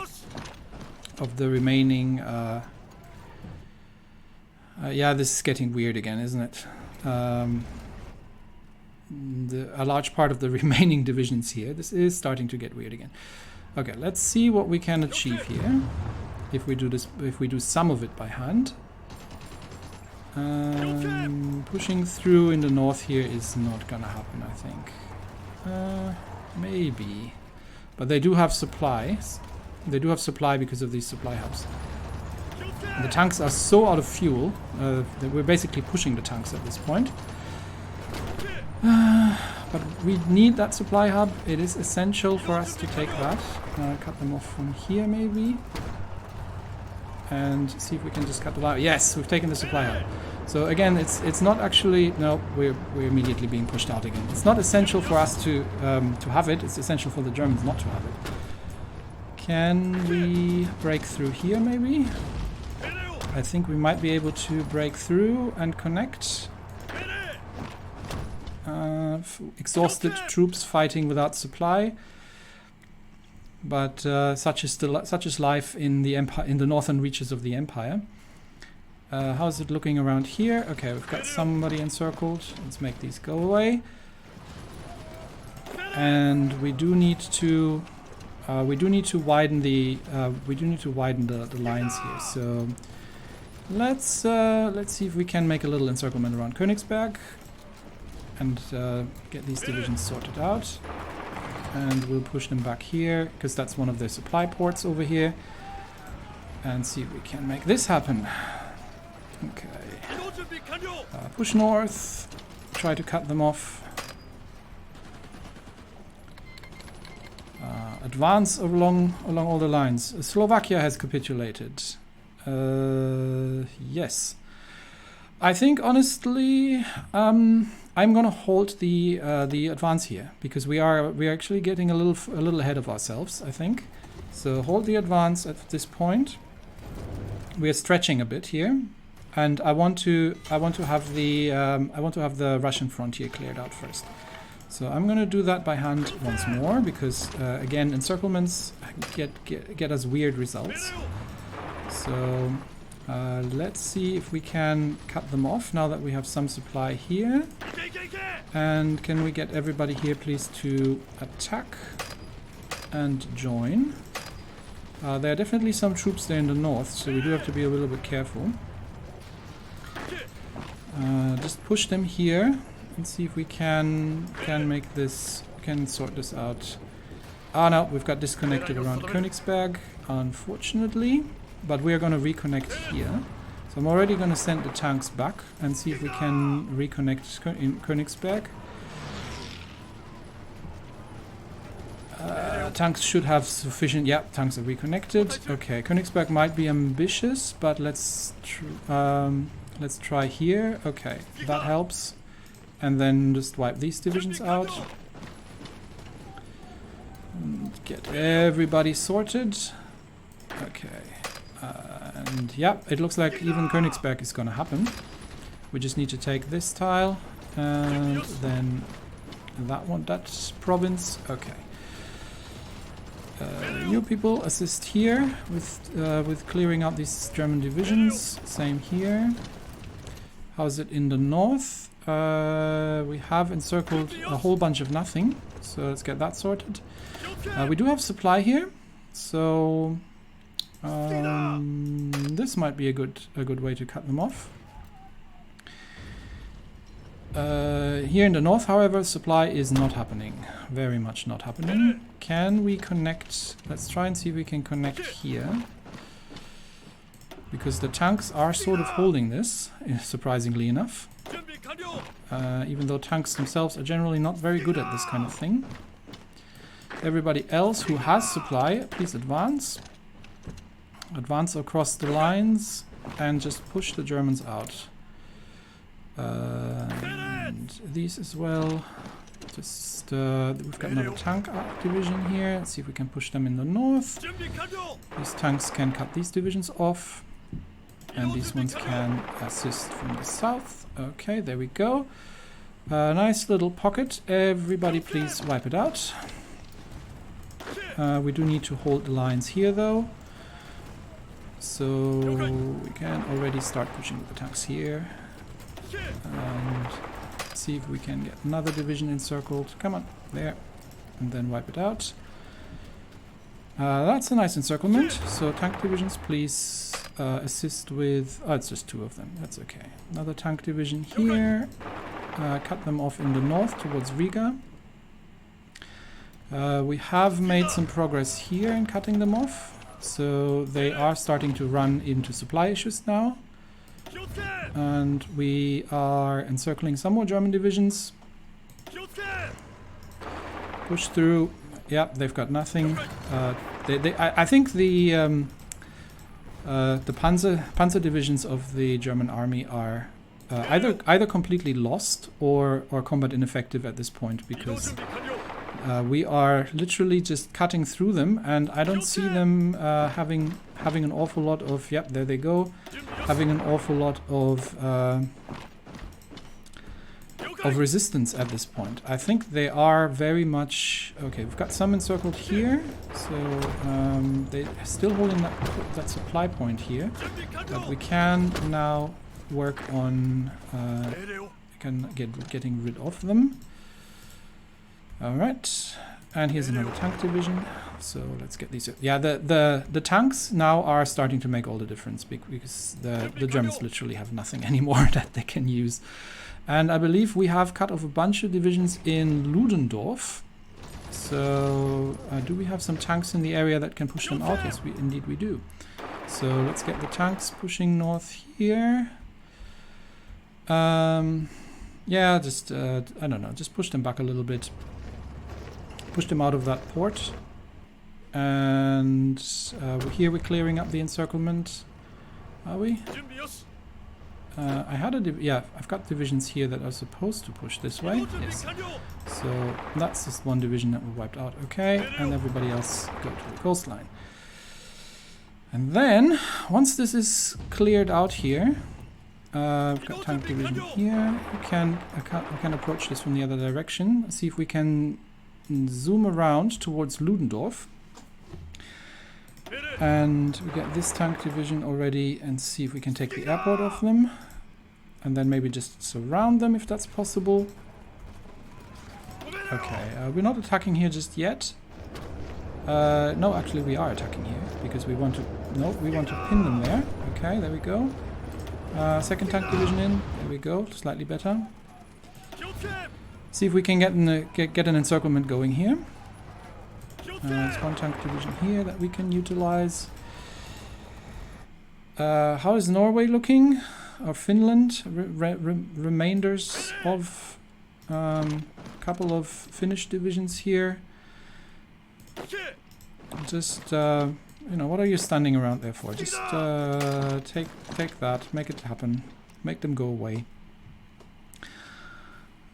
yeah, this is getting weird again, isn't it? A large part of the remaining divisions here. This is starting to get weird again. Okay, let's see what we can achieve here. If we do this, if we do some of it by hand. Pushing through in the north here is not gonna happen, I think. Maybe. But they do have supplies. They do have supply because of these supply hubs. The tanks are so out of fuel that we're basically pushing the tanks at this point. But we need that supply hub. It is essential for us to take that. Cut them off from here maybe. And see if we can just cut the line. Yes, we've taken the supply hub. So again, it's not actually, no, we're immediately being pushed out again. It's not essential for us to have it. It's essential for the Germans not to have it. Can we break through here maybe? I think we might be able to break through and connect. Exhausted troops fighting without supply. But such is life in the empire, in the northern reaches of the empire. How's it looking around here? Okay, we've got somebody encircled. Let's make these go away. And we do need to widen the lines here. So let's see if we can make a little encirclement around Königsberg and get these divisions sorted out. And we'll push them back here, because that's one of their supply ports over here. And see if we can make this happen. Okay. Push north. Try to cut them off. Advance along all the lines. Slovakia has capitulated. Yes. I think, honestly... I'm gonna hold the advance here because we are actually getting a little ahead of ourselves, I think. So hold the advance at this point. We are stretching a bit here, and I want to have the Russian frontier cleared out first. So I'm gonna do that by hand once more because again, encirclements get us weird results. So. Let's see if we can cut them off now that we have some supply here. And can we get everybody here please to attack and join? There are definitely some troops there in the north, so we do have to be a little bit careful. Just push them here and see if we can make this, can sort this out. Ah no, we've got disconnected around Königsberg, unfortunately. But we are going to reconnect here. So I'm already going to send the tanks back and see if we can reconnect in Königsberg. Tanks should have sufficient... Yeah, tanks are reconnected. Okay, Königsberg might be ambitious, but let's try here. Okay, that helps. And then just wipe these divisions out. And get everybody sorted. Okay. And yeah, it looks like even Königsberg is going to happen. We just need to take this tile and then that one, that province. Okay. You people assist here with clearing out these German divisions. Same here. How's it in the north? We have encircled a whole bunch of nothing, so let's get that sorted. We do have supply here, so this might be a good way to cut them off. Here in the north, however, supply is not happening. Very much not happening. Can we connect? Let's try and see if we can connect here. Because the tanks are sort of holding this, surprisingly enough. Even though tanks themselves are generally not very good at this kind of thing. Everybody else who has supply, please advance. Advance across the lines and just push the Germans out. And these as well. Just we've got another tank division here. Let's see if we can push them in the north. These tanks can cut these divisions off, and these ones can assist from the south. Okay, there we go. Nice little pocket. Everybody, please wipe it out. We do need to hold the lines here, though. So we can already start pushing with the tanks here. And see if we can get another division encircled. Come on, there. And then wipe it out. That's a nice encirclement. So tank divisions, please assist with... Oh, it's just 2 of them. That's okay. Another tank division here. Cut them off in the north towards Riga. We have made some progress here in cutting them off. So they are starting to run into supply issues now. And we are encircling some more German divisions. Push through. Yeah, they've got nothing. I think the panzer divisions of the German army are either completely lost or combat ineffective at this point, because we are literally just cutting through them, and I don't see them having an awful lot of... Yep, there they go. Having an awful lot of resistance at this point. I think they are very much... Okay, we've got some encircled here, so they're still holding that supply point here, but we can now work on getting rid of them. Alright, and here's another tank division. So let's get these... Yeah, the tanks now are starting to make all the difference, because the Germans literally have nothing anymore that they can use. And I believe we have cut off a bunch of divisions in Ludendorff. So do we have some tanks in the area that can push them out? Yes, indeed we do. So let's get the tanks pushing north here. Yeah, just, I don't know, just push them back a little bit. Push them out of that port. And here we're clearing up the encirclement. Are we? I had I've got divisions here that are supposed to push this way. Yes. So that's just one division that we wiped out. Okay, and everybody else go to the coastline. And then, once this is cleared out here, we've got tank division here. We can approach this from the other direction. Let's see if we can zoom around towards Ludendorff. And we get this tank division already, and see if we can take the airport off them. And then maybe just surround them if that's possible. Okay, we're not attacking here just yet. No, actually we are attacking here, because we want to... No, we want to pin them there. Okay, there we go. Second tank division in. There we go, slightly better. See if we can get an encirclement going here. There's one tank division here that we can utilize. How is Norway looking? Or Finland? Remainders of a couple of Finnish divisions here. Just, you know, what are you standing around there for? Just take that, make it happen, make them go away.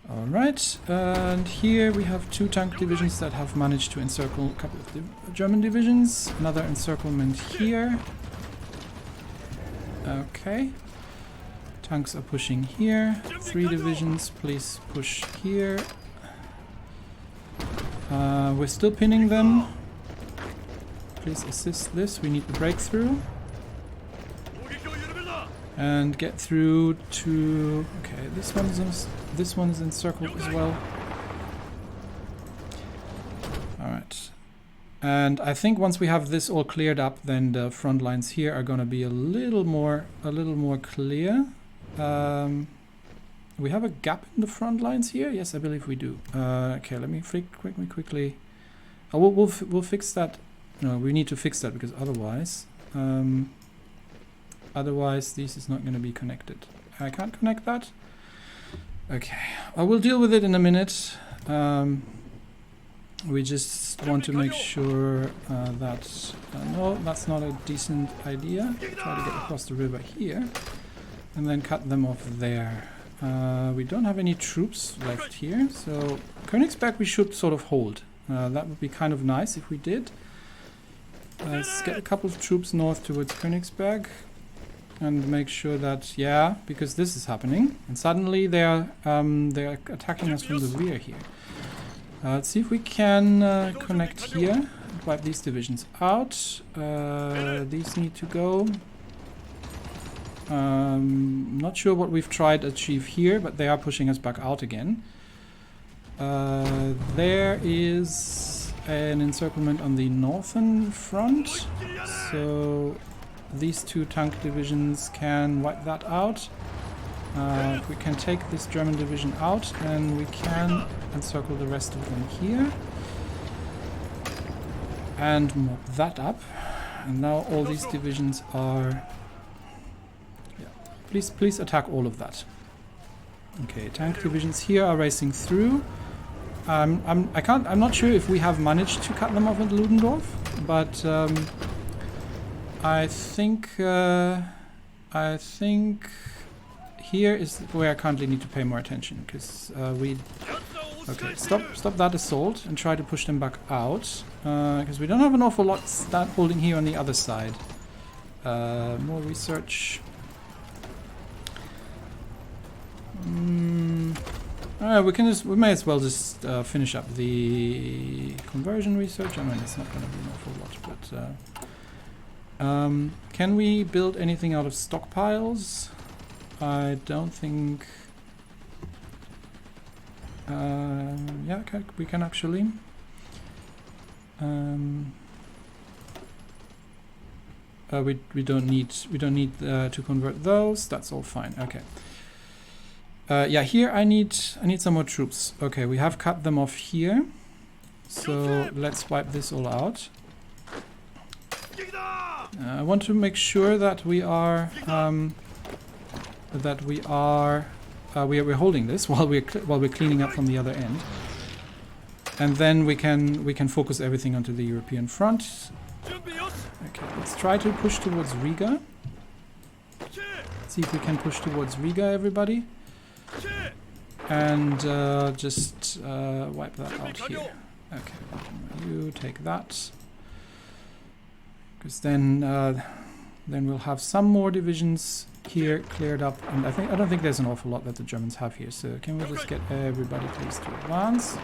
Alright, and here we have 2 tank divisions that have managed to encircle a couple of German divisions. Another encirclement here. Okay. Tanks are pushing here. 3 divisions, please push here. We're still pinning them. Please assist this, we need the breakthrough. And get through to... okay, this one's encircled as well. Alright. And I think once we have this all cleared up, then the front lines here are going to be a little more clear. We have a gap in the front lines here? Yes, I believe we do. Okay, let me quickly... oh, we'll fix that. No, we need to fix that because otherwise... otherwise, this is not going to be connected. I can't connect that. Okay, I will deal with it in a minute. We just want to make sure that... no, that's not a decent idea. Try to get across the river here. And then cut them off there. We don't have any troops left here, so... Königsberg we should sort of hold. That would be kind of nice if we did. Let's get a couple of troops north towards Königsberg. And make sure that, yeah, because this is happening, and suddenly they're attacking us from the rear here. Let's see if we can connect here, wipe these divisions out. These need to go. Not sure what we've tried to achieve here, but they are pushing us back out again. There is an encirclement on the northern front, so these 2 tank divisions can wipe that out. We can take this German division out and we can encircle the rest of them here. And mop that up. And now all these divisions are... yeah. Please attack all of that. Okay, tank divisions here are racing through. I'm not sure if we have managed to cut them off at Ludendorff, but I think here is where I currently need to pay more attention, because okay, stop that assault and try to push them back out, because we don't have an awful lot holding here on the other side. More research. We may as well just finish up the conversion research. I mean, it's not going to be an awful lot, but can we build anything out of stockpiles? I don't think... yeah, we can actually. We don't need to convert those. That's all fine. Okay. Yeah, here I need some more troops. Okay, we have cut them off here, so let's wipe this all out. I want to make sure that we're holding this while we're cleaning up from the other end, and then we can focus everything onto the European front. Okay, let's try to push towards Riga. See if we can push towards Riga, everybody. And just wipe that out here. Okay, you take that, because then we'll have some more divisions here cleared up, and I don't think there's an awful lot that the Germans have here. So can we just get everybody please to advance?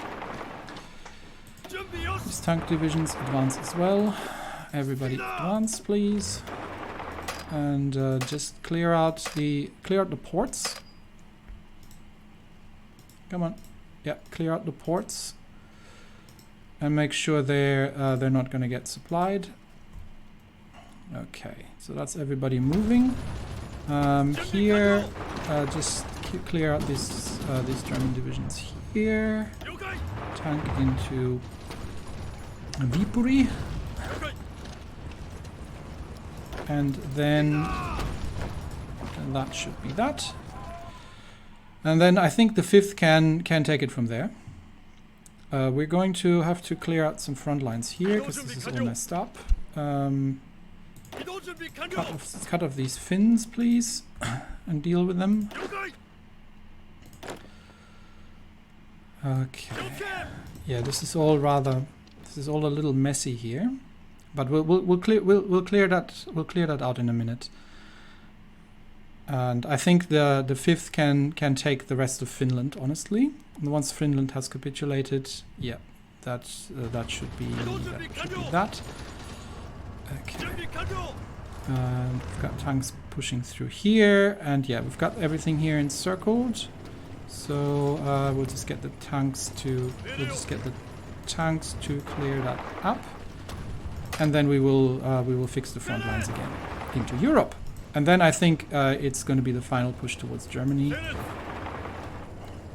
These tank divisions advance as well. Everybody advance, please, and just clear out the ports. Come on, yeah, clear out the ports and make sure they're not going to get supplied. Okay, so that's everybody moving. Here, just clear out these German divisions here. Tank into Viipuri. And then that should be that. And then I think the 5th can take it from there. We're going to have to clear out some front lines here because this is all messed up. Cut off these fins, please, and deal with them. Okay. Yeah, this is all a little messy here, but we'll clear that out in a minute. And I think the 5th can take the rest of Finland, honestly. And once Finland has capitulated, yeah, that should be that. Okay. And we've got tanks pushing through here, and yeah, we've got everything here encircled. So we'll just get the tanks to clear that up, and then we will fix the front lines again into Europe. And then I think it's going to be the final push towards Germany.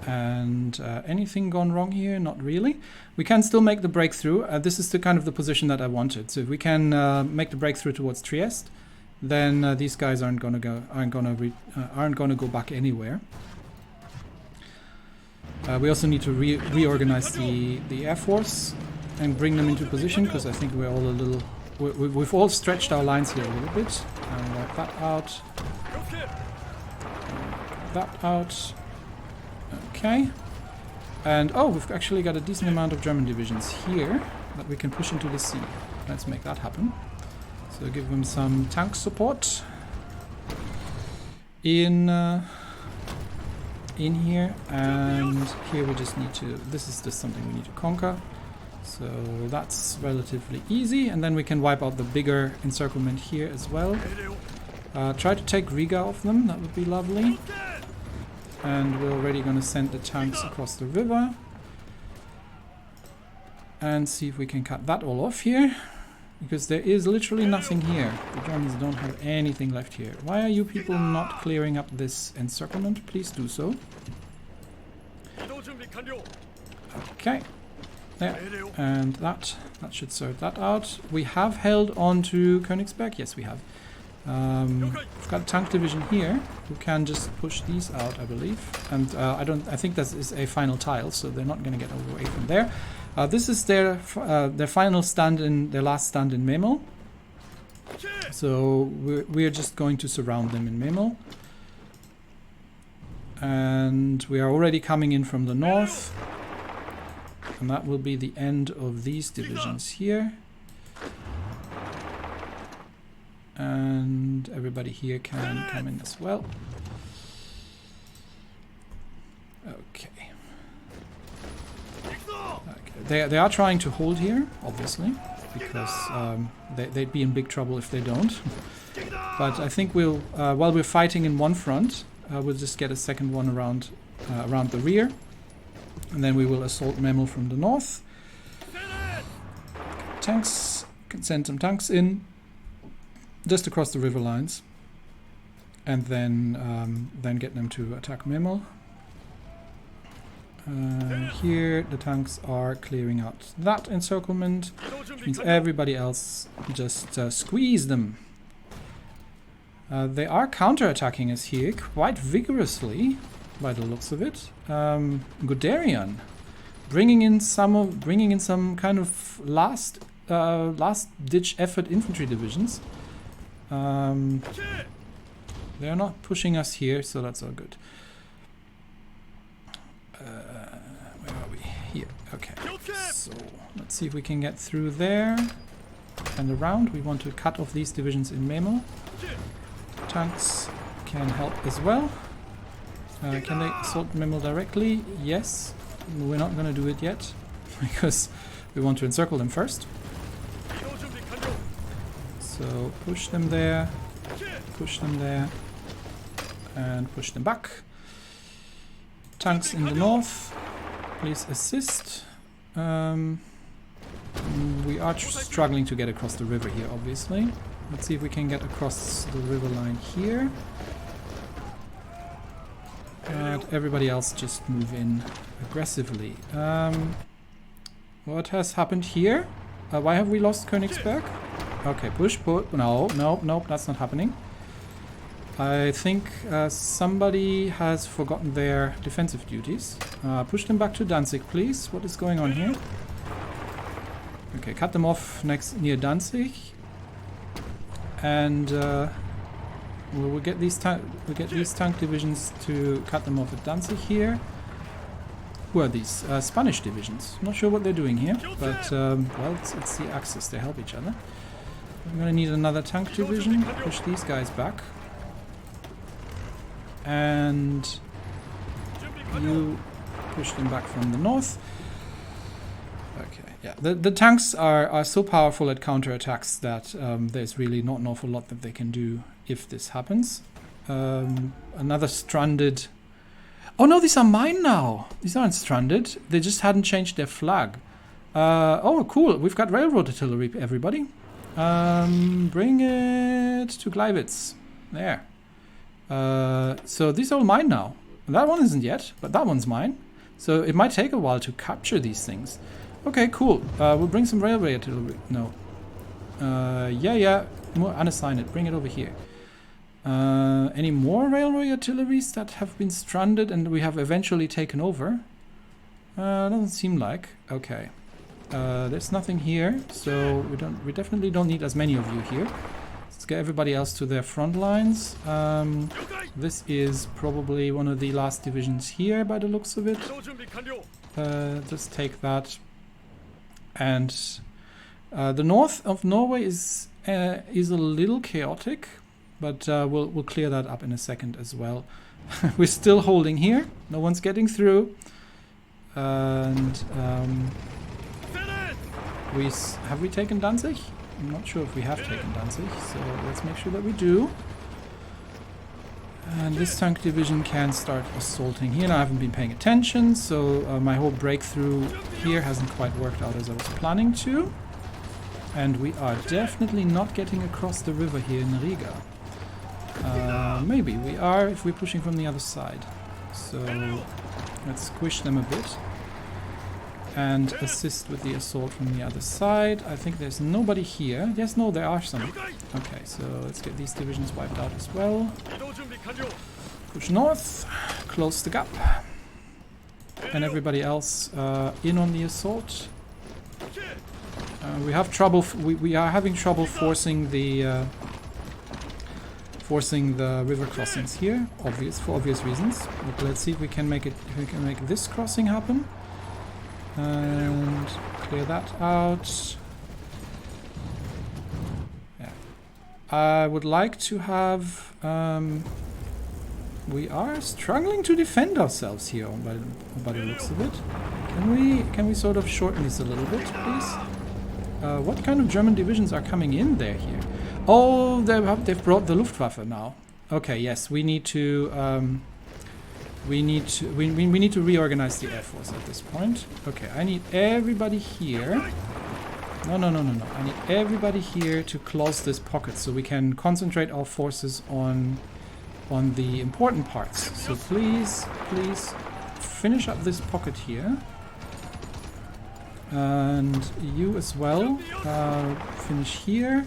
And anything gone wrong here? Not really. We can still make the breakthrough. This is the kind of the position that I wanted. So if we can make the breakthrough towards Trieste, then these guys aren't going to go back anywhere. We also need to reorganize the air force and bring them into position, because I think we're all a little. We've all stretched our lines here a little bit. And wipe that out. That out. Okay. And oh, we've actually got a decent amount of German divisions here that we can push into the sea. Let's make that happen. So give them some tank support in here, and here we just need to. This is just something we need to conquer. So that's relatively easy, and then we can wipe out the bigger encirclement here as well. Try to take Riga off them, that would be lovely. And we're already going to send the tanks across the river. And see if we can cut that all off here. Because there is literally nothing here. The Germans don't have anything left here. Why are you people not clearing up this encirclement? Please do so. Okay. There, and that should sort that out. We have held on to Königsberg. Yes, we have. We've got a tank division here who can just push these out, I believe. And I think that is a final tile, so they're not going to get away from there. This is their final stand their last stand in Memel. So we're just going to surround them in Memel. And we are already coming in from the north. And that will be the end of these divisions here. And everybody here can come in as well. Okay. They are trying to hold here, obviously, because they'd be in big trouble if they don't. But I think we'll, while we're fighting in one front, we'll just get a second one around the rear. And then we will assault Memel from the north. Tanks, can send some tanks in, just across the river lines. And then get them to attack Memel. Here the tanks are clearing out that encirclement, which means everybody else just squeeze them. They are counter-attacking us here quite vigorously, by the looks of it. Guderian bringing in some kind of last ditch effort infantry divisions. They are not pushing us here, so that's all good. Where are we? Here. Okay. So let's see if we can get through there and around. We want to cut off these divisions in Memel. Tanks can help as well. Can they assault Memel directly? Yes. We're not going to do it yet because we want to encircle them first. So push them there, and push them back. Tanks in the north, please assist. We are struggling to get across the river here, obviously. Let's see if we can get across the river line here. And everybody else just move in aggressively. What has happened here? Why have we lost Königsberg? Okay, push, no, that's not happening. I think somebody has forgotten their defensive duties. Push them back to Danzig, please. What is going on here? Okay, cut them off near Danzig. And we'll get these tank divisions to cut them off at Danzig here. Who are these? Spanish divisions. Not sure what they're doing here, but well, it's the Axis. They help each other. I'm gonna need another tank division. Push these guys back. And you push them back from the north. Okay, yeah. The tanks are so powerful at counterattacks that there's really not an awful lot that they can do if this happens. Another stranded... Oh no, these are mine now! These aren't stranded. They just hadn't changed their flag. Oh, cool. We've got railroad artillery, everybody. Bring it to Gleiwitz. There. So these are all mine now. That one isn't yet, but that one's mine. So it might take a while to capture these things. Okay, cool. We'll bring some railway artillery. No. Yeah. Unassign it. Bring it over here. Any more railway artilleries that have been stranded and we have eventually taken over? Doesn't seem like. Okay. There's nothing here, so we definitely don't need as many of you here. Let's get everybody else to their front lines. This is probably one of the last divisions here by the looks of it. Just take that. And the north of Norway is a little chaotic, but we'll clear that up in a second as well. We're still holding here. No one's getting through. And have we taken Danzig? I'm not sure if we have taken Danzig, so let's make sure that we do. And this tank division can start assaulting here. Now, I haven't been paying attention, so my whole breakthrough here hasn't quite worked out as I was planning to. And we are definitely not getting across the river here in Riga. Maybe we are if we're pushing from the other side. So let's squish them a bit and assist with the assault from the other side. I think there's nobody here. Yes, no, there are some. Okay, so let's get these divisions wiped out as well. Push north, close the gap. And everybody else in on the assault. We have trouble. We are having trouble forcing the river crossings here, for obvious reasons. But let's see if we can make it. If we can make this crossing happen, and clear that out. Yeah, I would like to have. We are struggling to defend ourselves here, by the looks of it. Can we sort of shorten this a little bit, please? What kind of German divisions are coming in there here? Oh, they've brought the Luftwaffe now. Okay, yes, we need to reorganize the air force at this point. Okay, I need everybody here. No. I need everybody here to close this pocket so we can concentrate our forces on the important parts. So please finish up this pocket here. And you as well. Finish here.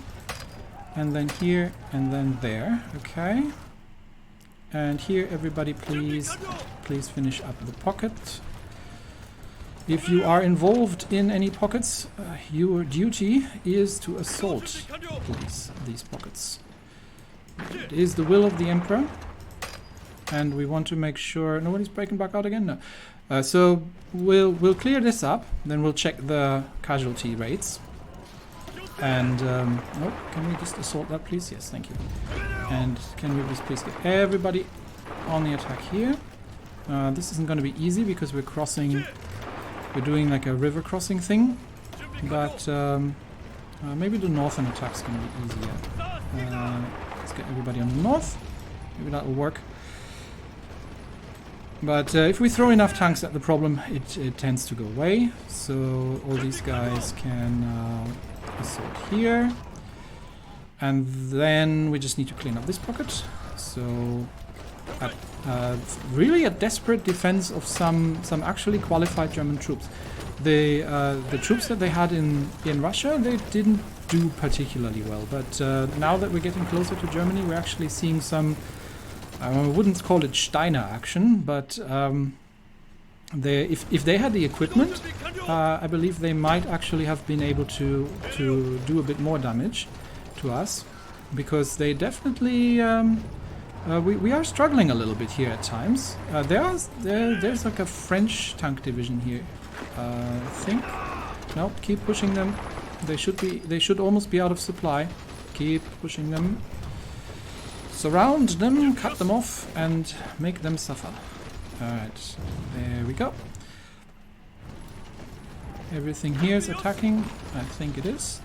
And then here, and then there. Okay. And here, everybody, please finish up the pocket. If you are involved in any pockets, your duty is to assault, please, these pockets. It is the will of the Emperor, and we want to make sure nobody's breaking back out again. No. So we'll clear this up. Then we'll check the casualty rates. And oh, can we just assault that, please? Yes, thank you. And can we just please get everybody on the attack here? This isn't going to be easy because we're crossing. We're doing like a river crossing thing, but maybe the northern attack's going to be easier. Let's get everybody on the north. Maybe that will work. But if we throw enough tanks at the problem, it tends to go away. So all these guys can assault here. And then we just need to clean up this pocket. So really a desperate defense of some actually qualified German troops. The troops that they had in Russia, they didn't do particularly well. But now that we're getting closer to Germany, we're actually seeing some, I wouldn't call it Steiner action, but if they had the equipment, I believe they might actually have been able to do a bit more damage to us, because they definitely we are struggling a little bit here at times. There's like a French tank division here, I think. No, keep pushing them. They should almost be out of supply. Keep pushing them. Surround them, cut them off, and make them suffer. Alright, there we go. Everything here is attacking. I think it is.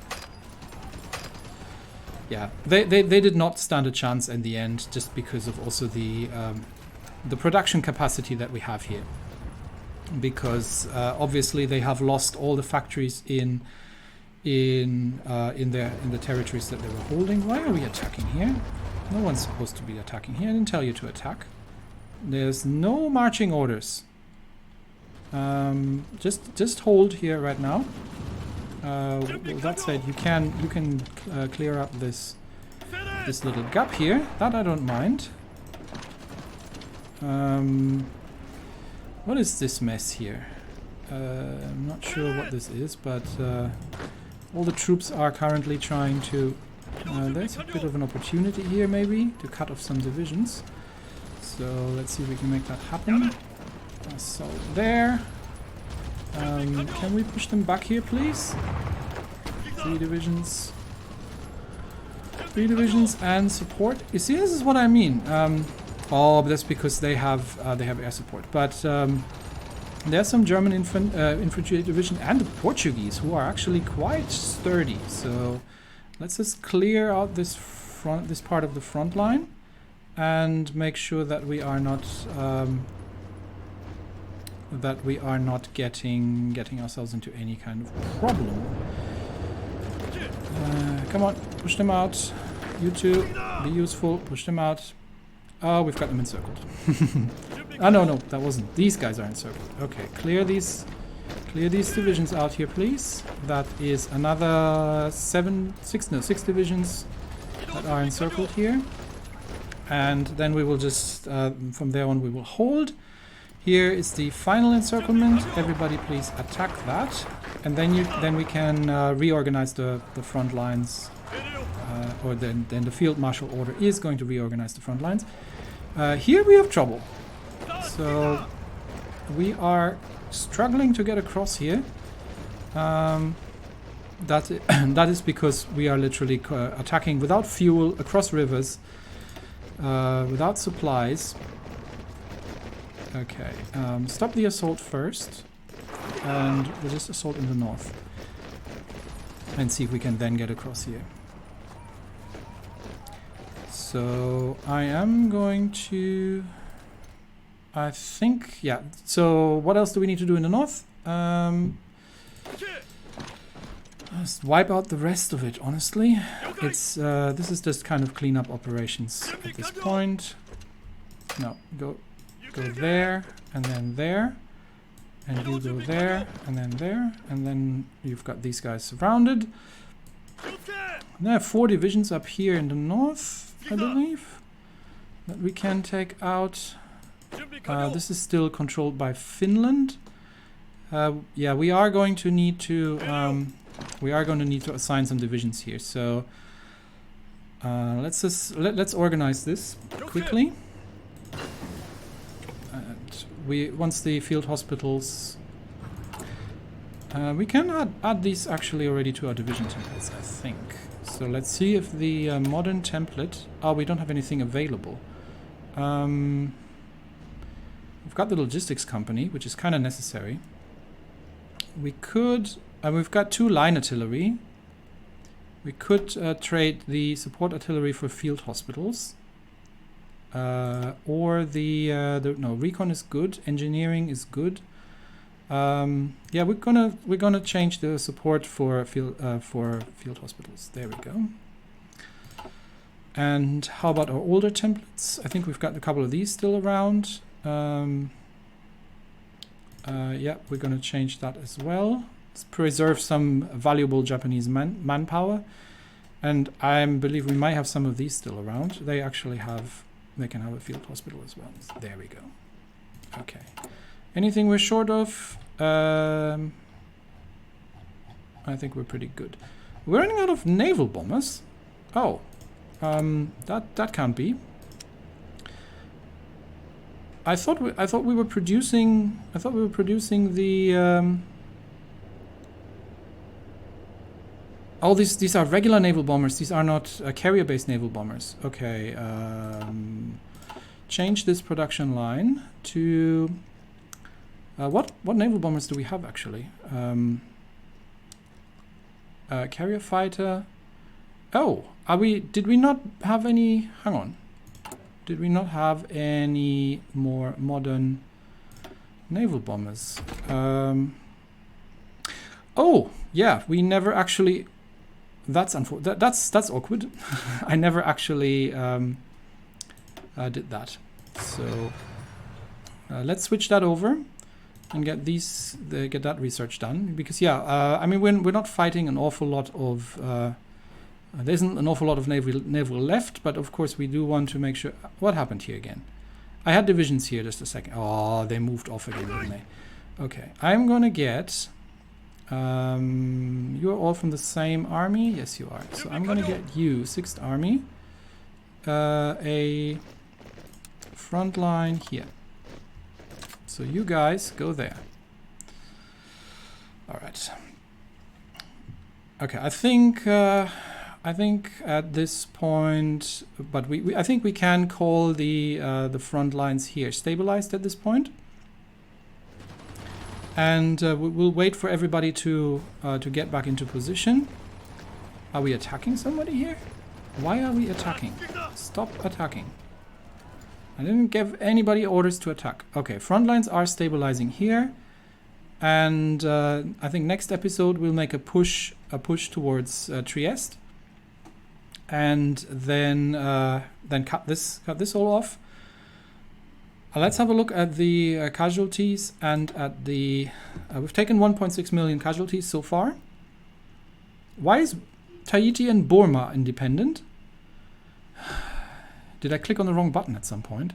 Yeah, they did not stand a chance in the end, just because of also the production capacity that we have here. Because obviously they have lost all the factories in the territories that they were holding. Why are we attacking here? No one's supposed to be attacking here. I didn't tell you to attack. There's no marching orders. Just hold here right now. With that said, you can clear up this little gap here. That I don't mind. What is this mess here? I'm not sure what this is, but all the troops are currently trying to... there's a bit of an opportunity here, maybe, to cut off some divisions. So let's see if we can make that happen. So there. Can we push them back here, please? 3 divisions. 3 divisions and support. You see, this is what I mean. Oh, but that's because they have air support. But there's some German infantry division and the Portuguese who are actually quite sturdy. So let's just clear out this part of the front line and make sure that we are not getting ourselves into any kind of problem. Come on, push them out. You two, be useful. Push them out. Oh, we've got them encircled. Oh, no, that wasn't. These guys are encircled. Okay, clear these divisions out here, please. That is another 6 divisions that are encircled here. And then we will just, from there on, we will hold. Here is the final encirclement. Everybody please attack that. And then we can reorganize the front lines. Or then the field marshal order is going to reorganize the front lines. Here we have trouble. So we are struggling to get across here. That is because we are literally attacking without fuel across rivers, without supplies. Okay, stop the assault first, and we'll just assault in the north and see if we can then get across here. So I am going to, I think, yeah. So what else do we need to do in the north? Just wipe out the rest of it, honestly. It's this is just kind of cleanup operations at this point. No, go there, and then there, and you go there, and then you've got these guys surrounded. And there are 4 divisions up here in the north, I believe, that we can take out. This is still controlled by Finland. Yeah, we are going to need to assign some divisions here. So let's organize this quickly. Once the field hospitals, we can add these actually already to our division templates, I think. So let's see if the modern template. Oh, we don't have anything available. We've got the logistics company, which is kind of necessary. We could. We've got 2 line artillery. We could trade the support artillery for field hospitals. Or no, recon is good, engineering is good. Yeah, we're gonna change the support for field hospitals. There we go. And how about our older templates? I think we've got a couple of these still around. Yeah, we're gonna change that as well. preserve some valuable Japanese manpower. And I believe we might have some of these still around. They actually have, they can have a field hospital as well. So there we go. Okay. Anything we're short of? I think we're pretty good. We're running out of naval bombers. Oh, that can't be. I thought we were producing. I thought we were producing the. Oh, these are regular naval bombers. These are not carrier-based naval bombers. Okay. Change this production line to. What naval bombers do we have actually? Carrier fighter. Oh, did we not have any? Hang on. Did we not have any more modern naval bombers? Oh, yeah, we never actually. That's awkward. I never actually did that. So let's switch that over and get get that research done. Because yeah, I mean we're not fighting an awful lot of. There isn't an awful lot of naval left, but of course we do want to make sure. What happened here again? I had divisions here just a second. Oh, they moved off again, didn't they? Okay, I'm gonna get. You're all from the same army? Yes, you are. So I'm gonna get you, 6th Army, a front line here. So you guys go there. All right. Okay, I think at this point, but I think we can call the front lines here stabilized at this point. And we'll wait for everybody to get back into position. Are we attacking somebody here? Why are we attacking? Stop attacking. I didn't give anybody orders to attack. Okay, front lines are stabilizing here. And I think next episode we'll make a push towards Trieste. And then cut this all off. Let's have a look at the casualties and at the. We've taken 1.6 million casualties so far. Why is Tahiti and Burma independent? Did I click on the wrong button at some point?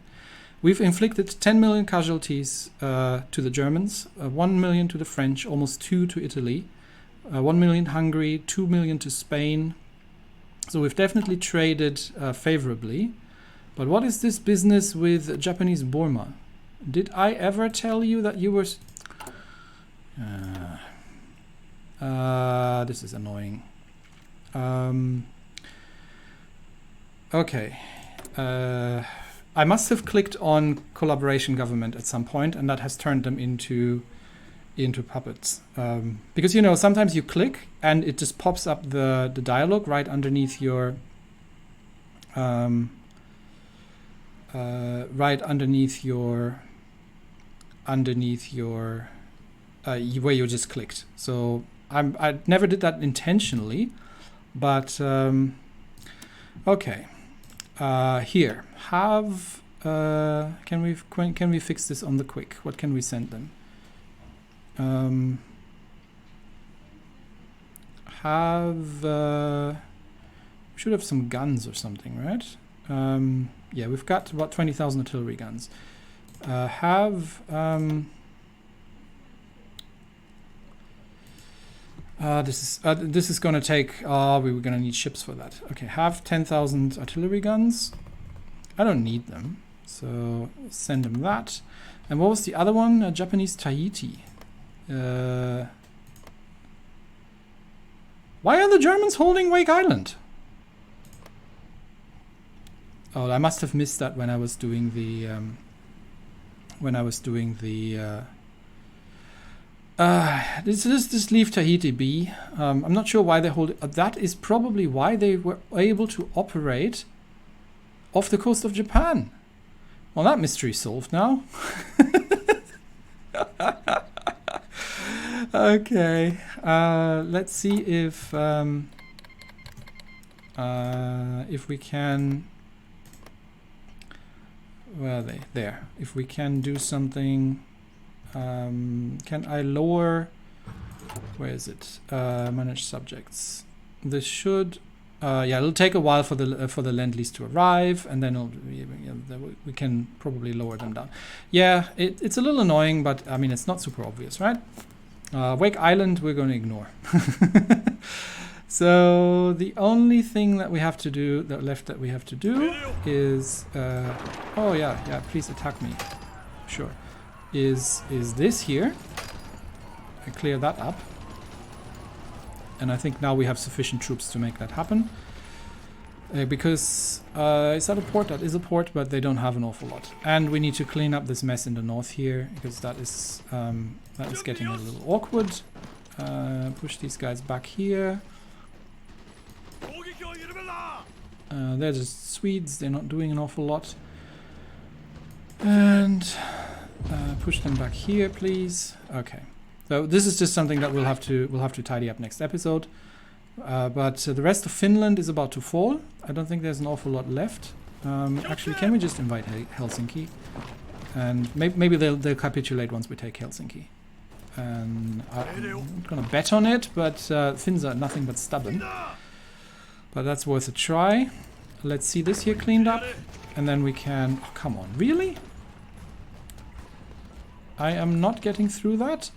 We've inflicted 10 million casualties to the Germans, 1 million to the French, almost 2 to Italy, 1 million Hungary, 2 million to Spain. So we've definitely traded favorably. But what is this business with Japanese Burma? Did I ever tell you that you were... this is annoying. Okay. I must have clicked on collaboration government at some point, and that has turned them into puppets. Because, you know, sometimes you click and it just pops up the dialogue right underneath your... right underneath your where you just clicked. So I never did that intentionally, but okay. Here have can we fix this on the quick? What can we send them? We should have some guns or something, right? Yeah, we've got about 20,000 artillery guns. This is going to take. We were going to need ships for that. Okay, have 10,000 artillery guns. I don't need them, so send them that. And what was the other one? Japanese Tahiti. Why are the Germans holding Wake Island? Oh, I must have missed that when I was doing the just leave Tahiti be. I'm not sure why they hold it. That is probably why they were able to operate off the coast of Japan. Well, that mystery's solved now. Okay, let's see if we can. Where are they? There. If we can do something, can I lower Where is it? Manage subjects. This should... yeah, it'll take a while for the Lend-Lease to arrive, and then we can probably lower them down. Yeah, it's a little annoying, but I mean, it's not super obvious, right? Wake Island, we're going to ignore. So the only thing that we have to do, that we have to do is... oh yeah, please attack me. Sure. Is this here. I clear that up. And I think now we have sufficient troops to make that happen. Because is that a port? That is a port, but they don't have an awful lot. And we need to clean up this mess in the north here, because that is getting a little awkward. Push these guys back here. They're just Swedes, they're not doing an awful lot. And push them back here, please. Okay. So this is just something that we'll have to tidy up next episode. But the rest of Finland is about to fall. I don't think there's an awful lot left. Actually, can we just invite Helsinki? And maybe they'll capitulate once we take Helsinki. And I'm not gonna bet on it, but Finns are nothing but stubborn. But that's worth a try. Let's see this here cleaned up, and then we can... Oh, come on, really? I am not getting through that.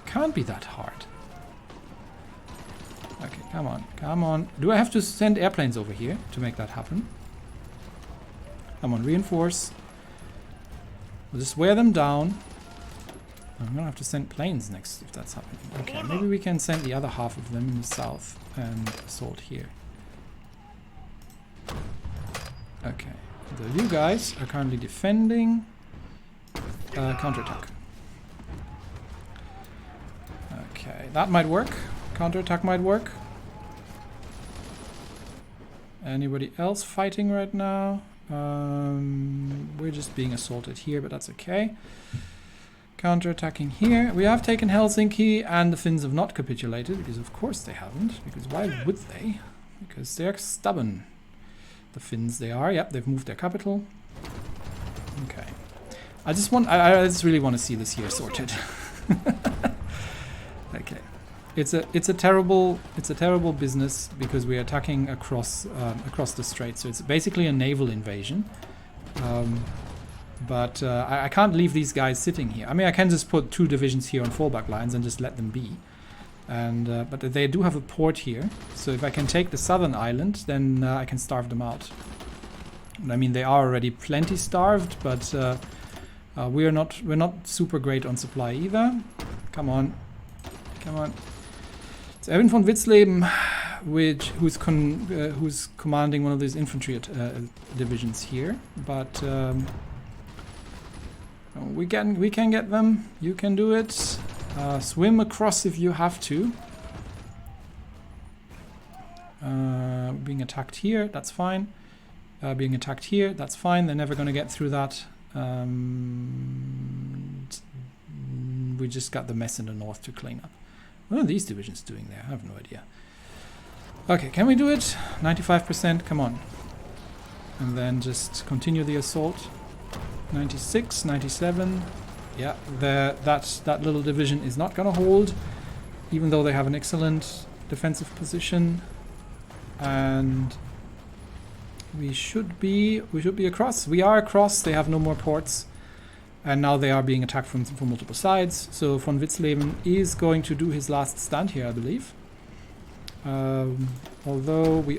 Can't be that hard. Okay, come on, come on. Do I have to send airplanes over here to make that happen? Come on, reinforce. We'll just wear them down. I'm gonna have to send planes next if that's happening. Okay, maybe we can send the other half of them in the south and assault here. Okay, so you guys are currently defending. Counterattack. Okay, that might work. Counterattack might work. Anybody else fighting right now? We're just being assaulted here, but that's okay. Counterattacking here. We have taken Helsinki, and the Finns have not capitulated, because of course they haven't. Because why would they? Because they're stubborn. The Finns, they are. Yep, they've moved their capital. Okay. I just really want to see this here sorted. Okay. It's a terrible business, because we're attacking across the strait. So it's basically a naval invasion. But I can't leave these guys sitting here. I mean, I can just put 2 divisions here on fallback lines and just let them be. And but they do have a port here, so if I can take the southern island, then I can starve them out. I mean, they are already plenty starved, but we're not super great on supply either. Come on, come on. It's Erwin von Witzleben, who's commanding one of these infantry divisions here, but. We can get them. You can do it. Swim across if you have to. Being attacked here, that's fine. Being attacked here, that's fine. They're never going to get through that. We just got the mess in the north to clean up. What are these divisions doing there? I have no idea. Okay, can we do it? 95%, come on. And then just continue the assault. 96, 97. Yeah, that little division is not going to hold, even though they have an excellent defensive position. And we should be across. We are across. They have no more ports, and now they are being attacked from multiple sides. So von Witzleben is going to do his last stand here, I believe. Although we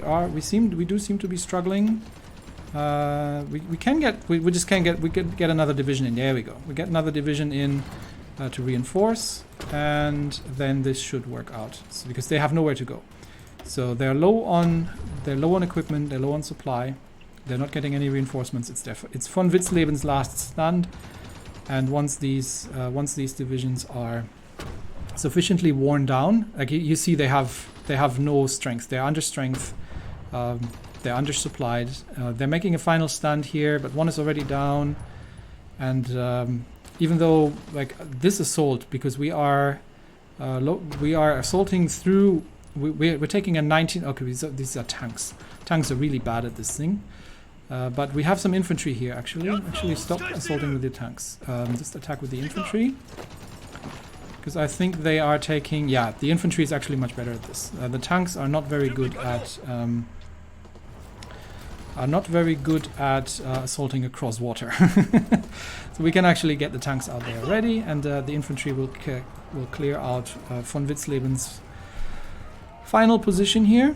do seem to be struggling. We can get another division in. There we go. We get another division in to reinforce, and then this should work out. So, because they have nowhere to go, so they're low on equipment, they're low on supply, they're not getting any reinforcements. It's von Witzleben's last stand, and once these divisions are sufficiently worn down, like you see, they have no strength. They're under strength. They're undersupplied. They're making a final stand here, but one is already down. And even though, like, this assault, because we are assaulting through, we're taking a 19. Okay, these are tanks. Tanks are really bad at this thing. But we have some infantry here, actually. Actually, stop assaulting with the tanks. Just attack with the infantry. Because I think they are taking... Yeah, the infantry is actually much better at this. The tanks are not very good at... assaulting across water. So we can actually get the tanks out there ready, and the infantry will clear out von Witzleben's final position here.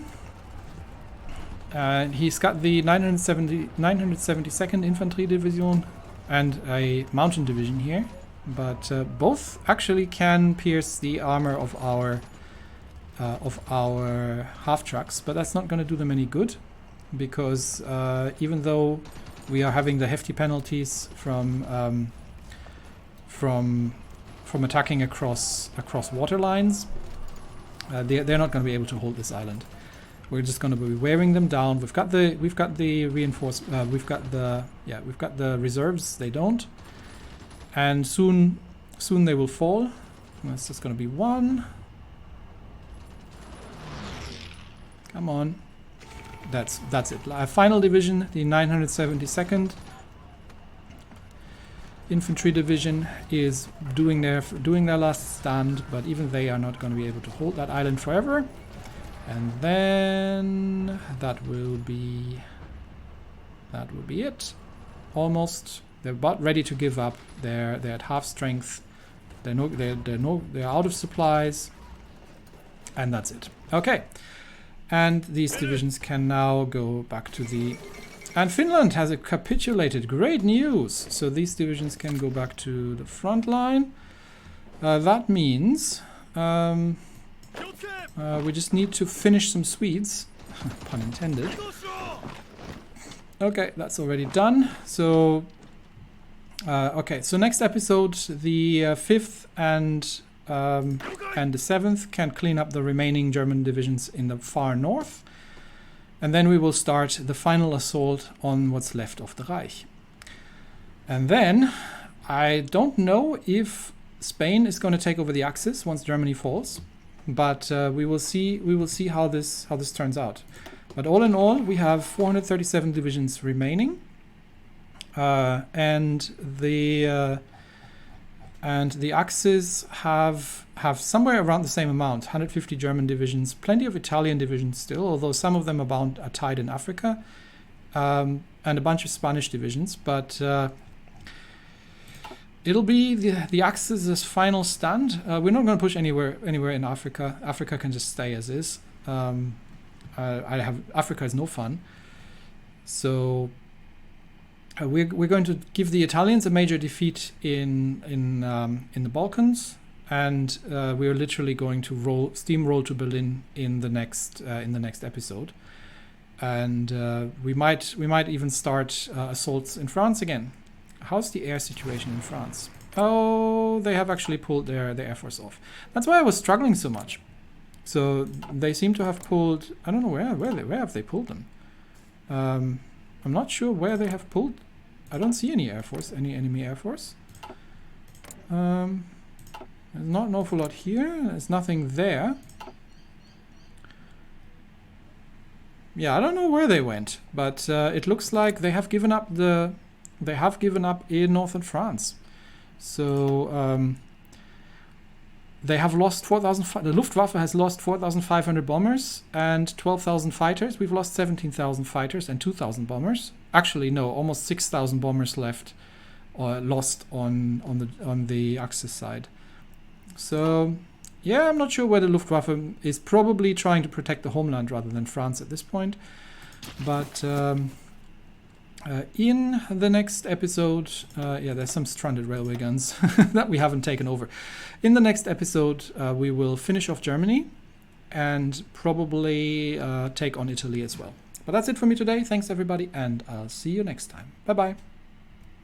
He's got the 972nd Infantry Division and a mountain division here, but both actually can pierce the armor of our half trucks, but that's not going to do them any good, because even though we are having the hefty penalties from attacking across water lines, they're not going to be able to hold this island. We're just going to be wearing them down. We've got the reinforced. We've got the reserves. They don't, and soon they will fall. It's just going to be one. Come on, that's it. Our final division, the 972nd Infantry Division, is doing their last stand, but even they are not going to be able to hold that island forever. And then that will be it. Almost. They're about ready to give up. They're at half strength. They're out of supplies, and that's it. Okay, and these divisions can now go back to the. And Finland has capitulated. Great news. So these divisions can go back to the front line. That means. We just need to finish some Swedes, pun intended. Okay, that's already done. So, okay, so next episode, the 5th and the 7th can clean up the remaining German divisions in the far north. And then we will start the final assault on what's left of the Reich. And then, I don't know if Spain is going to take over the Axis once Germany falls. But we will see how this turns out. But all in all, we have 437 divisions remaining, and the Axis have somewhere around the same amount, 150 German divisions, plenty of Italian divisions still, although some of them are tied in Africa, and a bunch of Spanish divisions. But it'll be the Axis' final stand. We're not going to push anywhere in Africa. Africa can just stay as is. Africa is no fun. So we're going to give the Italians a major defeat in the Balkans, and we are literally going to steamroll to Berlin in the next episode. And we might even start assaults in France again. How's the air situation in France? Oh, they have actually pulled their Air Force off. That's why I was struggling so much. So they seem to have pulled... I don't know where have they pulled them. I'm not sure where they have pulled. I don't see any Air Force, any enemy Air Force. There's not an awful lot here. There's nothing there. Yeah, I don't know where they went, but it looks like they have given up in northern France. So they have lost 4,000. The Luftwaffe has lost 4,500 bombers and 12,000 fighters. We've lost 17,000 fighters and 2,000 bombers. Actually, no, almost 6,000 bombers left or lost on the Axis side. So yeah, I'm not sure where the Luftwaffe is. Probably trying to protect the homeland rather than France at this point. But in the next episode, yeah, there's some stranded railway guns that we haven't taken over. In the next episode, we will finish off Germany and probably take on Italy as well. But that's it for me today. Thanks, everybody, and I'll see you next time. Bye-bye.